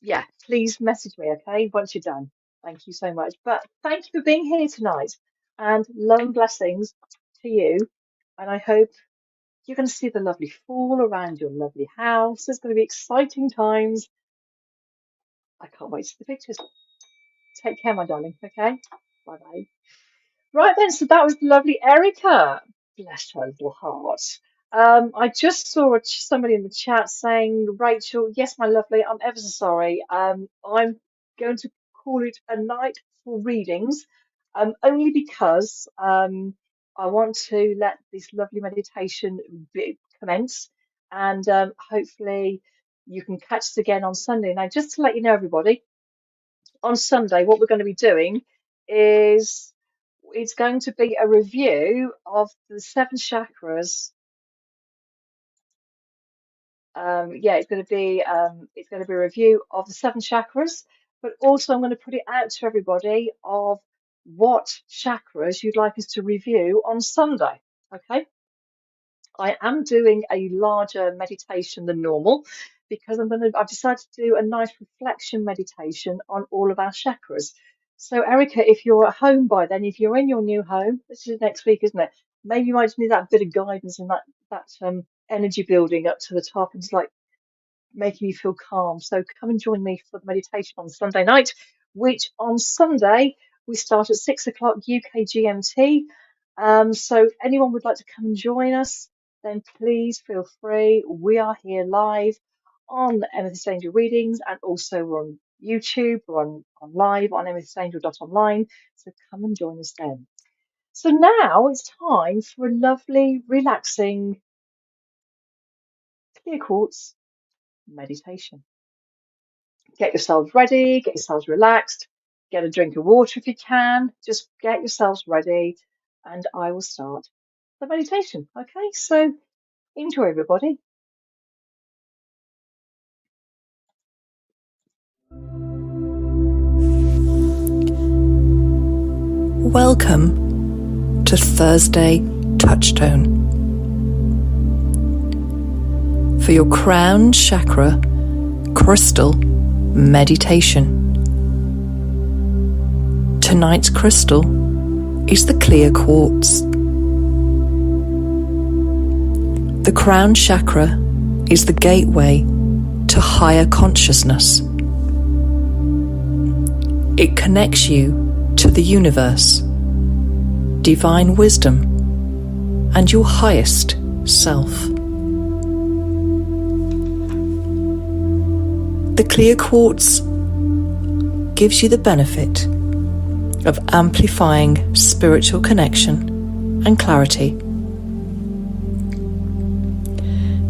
[SPEAKER 1] yeah, please message me, okay, once you're done. Thank you so much. But thank you for being here tonight and love and blessings to you. And I hope you're going to see the lovely fall around your lovely house. There's going to be exciting times. I can't wait to see the pictures. Take care, my darling. Okay. Bye bye. Right then, so that was the lovely Erica. Bless her little heart. I just saw somebody in the chat saying, Rachel, yes, my lovely, I'm ever so sorry. I'm going to call it a night for readings, only because I want to let this lovely meditation commence, and hopefully you can catch us again on Sunday. Now, just to let you know, everybody, on Sunday, what we're going to be doing is it's going to be a review of the seven chakras. Yeah, it's going to be a review of the seven chakras, but also I'm going to put it out to everybody of what chakras you'd like us to review on Sunday. Okay. I am doing a larger meditation than normal because I've decided to do a nice reflection meditation on all of our chakras. So, Erica, if you're at home by then, if you're in your new home, this is next week, isn't it? Maybe you might just need that bit of guidance and that energy building up to the top and just like making you feel calm. So come and join me for the meditation on Sunday night, which on Sunday we start at 6 o'clock UK GMT. So if anyone would like to come and join us, then please feel free. We are here live on Amethyst Angel Readings, and also we're on YouTube, we're on live on amethystangel.online. So come and join us then. So now it's time for a lovely, relaxing, clear quartz meditation. Get yourselves ready, get yourselves relaxed, get a drink of water if you can. Just get yourselves ready, and I will start the meditation. Okay, so enjoy, everybody.
[SPEAKER 3] Welcome to Thursday Touchstone. For your crown chakra crystal meditation. Tonight's crystal is the clear quartz. The crown chakra is the gateway to higher consciousness. It connects you to the universe, divine wisdom, and your highest self. The clear quartz gives you the benefit of amplifying spiritual connection and clarity,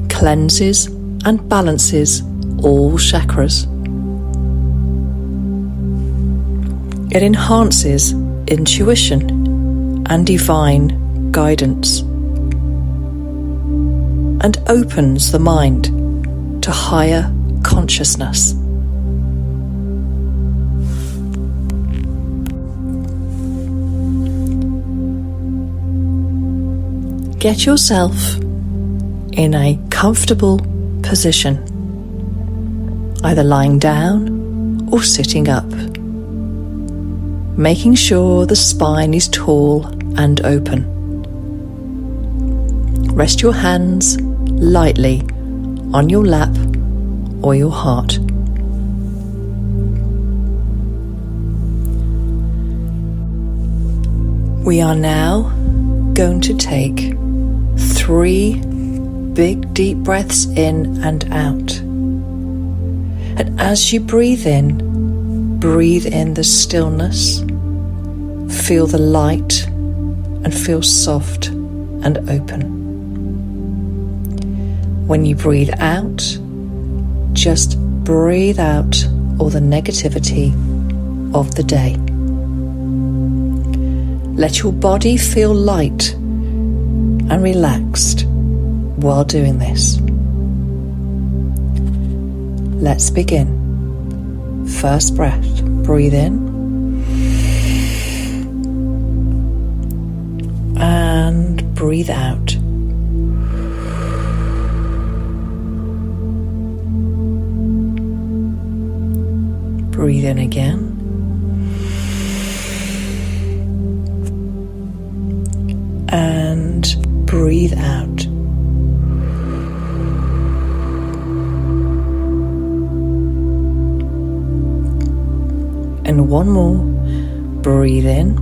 [SPEAKER 3] cleanses and balances all chakras. It enhances intuition and divine guidance, and opens the mind to higher consciousness. Get yourself in a comfortable position, either lying down or sitting up, making sure the spine is tall and open. Rest your hands lightly on your lap or your heart. We are now going to take 3 big deep breaths in and out. And as you breathe in the stillness, feel the light and feel soft and open. When you breathe out, just breathe out all the negativity of the day. Let your body feel light and relaxed while doing this. Let's begin. First breath, breathe in and breathe out. Breathe in again. And breathe out. And one more. Breathe in.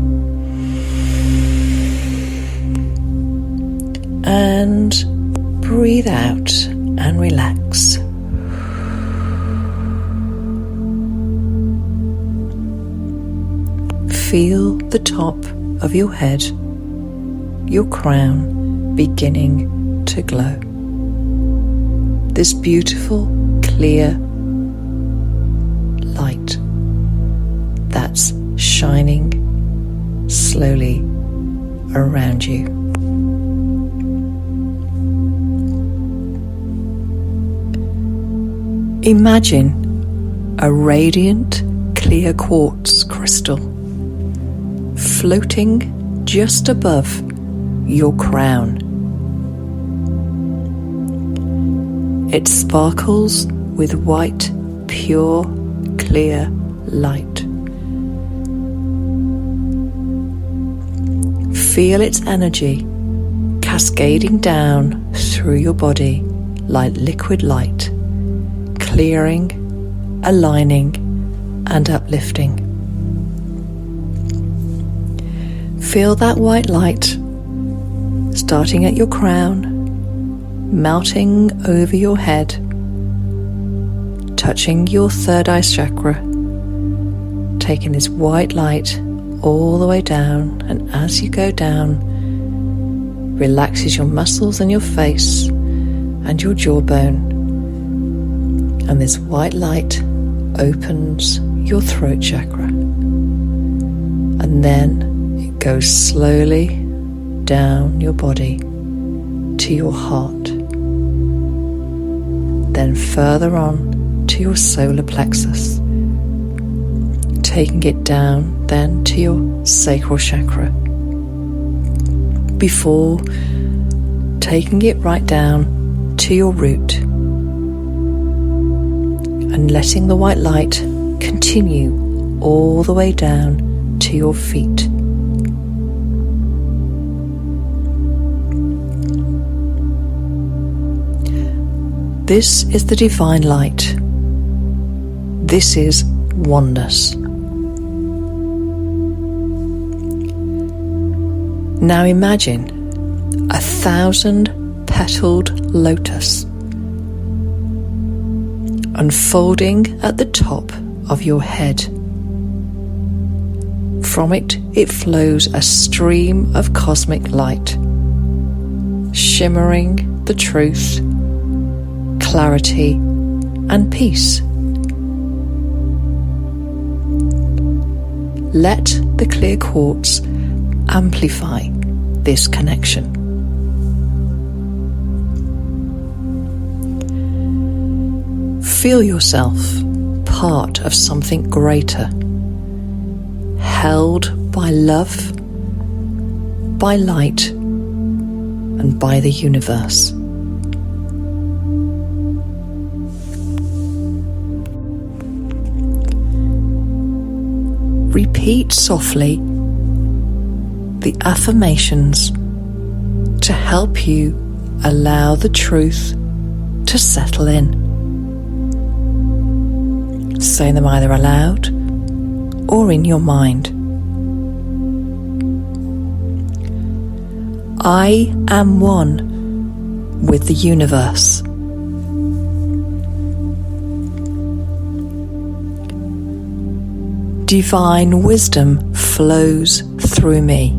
[SPEAKER 3] And breathe out and relax. Feel the top of your head, your crown, beginning to glow. This beautiful, clear light that's shining slowly around you. Imagine a radiant, clear quartz crystal floating just above your crown. It sparkles with white, pure, clear light. Feel its energy cascading down through your body like liquid light, clearing, aligning, and uplifting. Feel that white light starting at your crown, melting over your head, touching your third eye chakra, taking this white light all the way down, and as you go down, relaxes your muscles and your face and your jawbone, and this white light opens your throat chakra, and then it goes slowly down your body to your heart, then further on to your solar plexus, taking it down then to your sacral chakra, before taking it right down to your root and letting the white light continue all the way down to your feet. This is the divine light. This is oneness. Now imagine 1,000-petaled lotus unfolding at the top of your head. From it flows a stream of cosmic light, shimmering the truth, clarity, and peace. Let the clear quartz amplify this connection. Feel yourself part of something greater, held by love, by light, and by the universe. Repeat softly the affirmations to help you allow the truth to settle in. Say them either aloud or in your mind. I am one with the universe. Divine wisdom flows through me.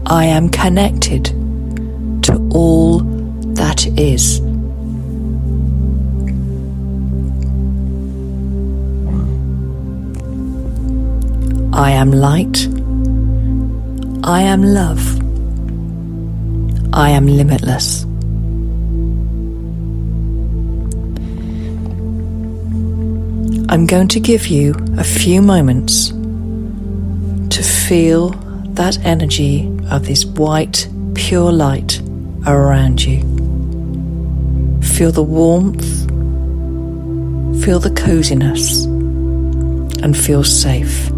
[SPEAKER 3] I am connected to all that is. I am light. I am love. I am limitless. I'm going to give you a few moments to feel that energy of this white, pure light around you. Feel the warmth, feel the coziness, and feel safe.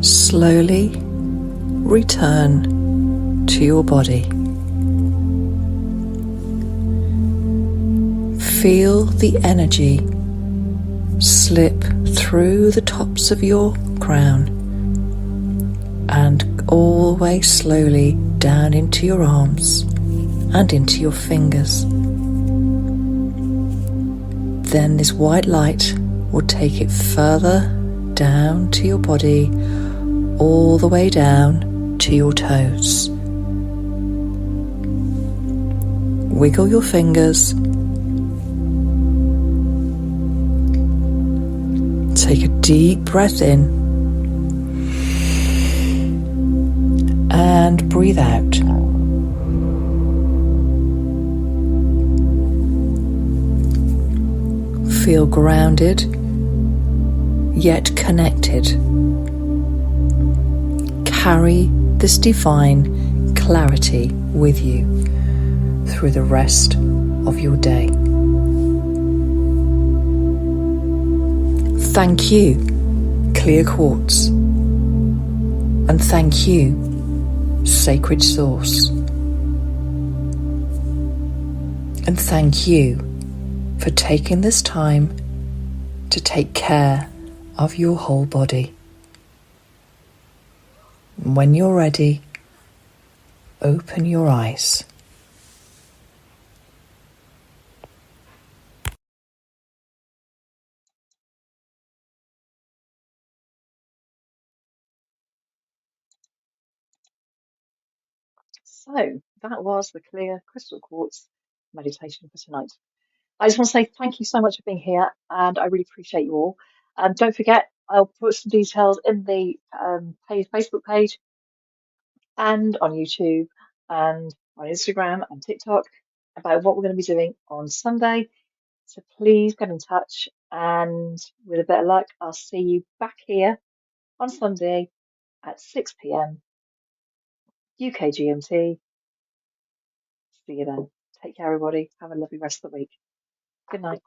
[SPEAKER 3] Slowly return to your body. Feel the energy slip through the tops of your crown and all the way slowly down into your arms and into your fingers. Then this white light will take it further down to your body, all the way down to your toes. Wiggle your fingers. Take a deep breath in and breathe out. Feel grounded, yet connected. Carry this divine clarity with you through the rest of your day. Thank you, Clear Quartz. And thank you, Sacred Source. And thank you for taking this time to take care of your whole body. When you're ready, open your eyes.
[SPEAKER 1] So that was the Clear Crystal Quartz meditation for tonight. I just want to say thank you so much for being here, and I really appreciate you all. Don't forget, I'll put some details in the Facebook page and on YouTube and on Instagram and TikTok about what we're going to be doing on Sunday. So please get in touch, and with a bit of luck, I'll see you back here on Sunday at 6 p.m. UK GMT. See you then. Take care, everybody. Have a lovely rest of the week. Good night.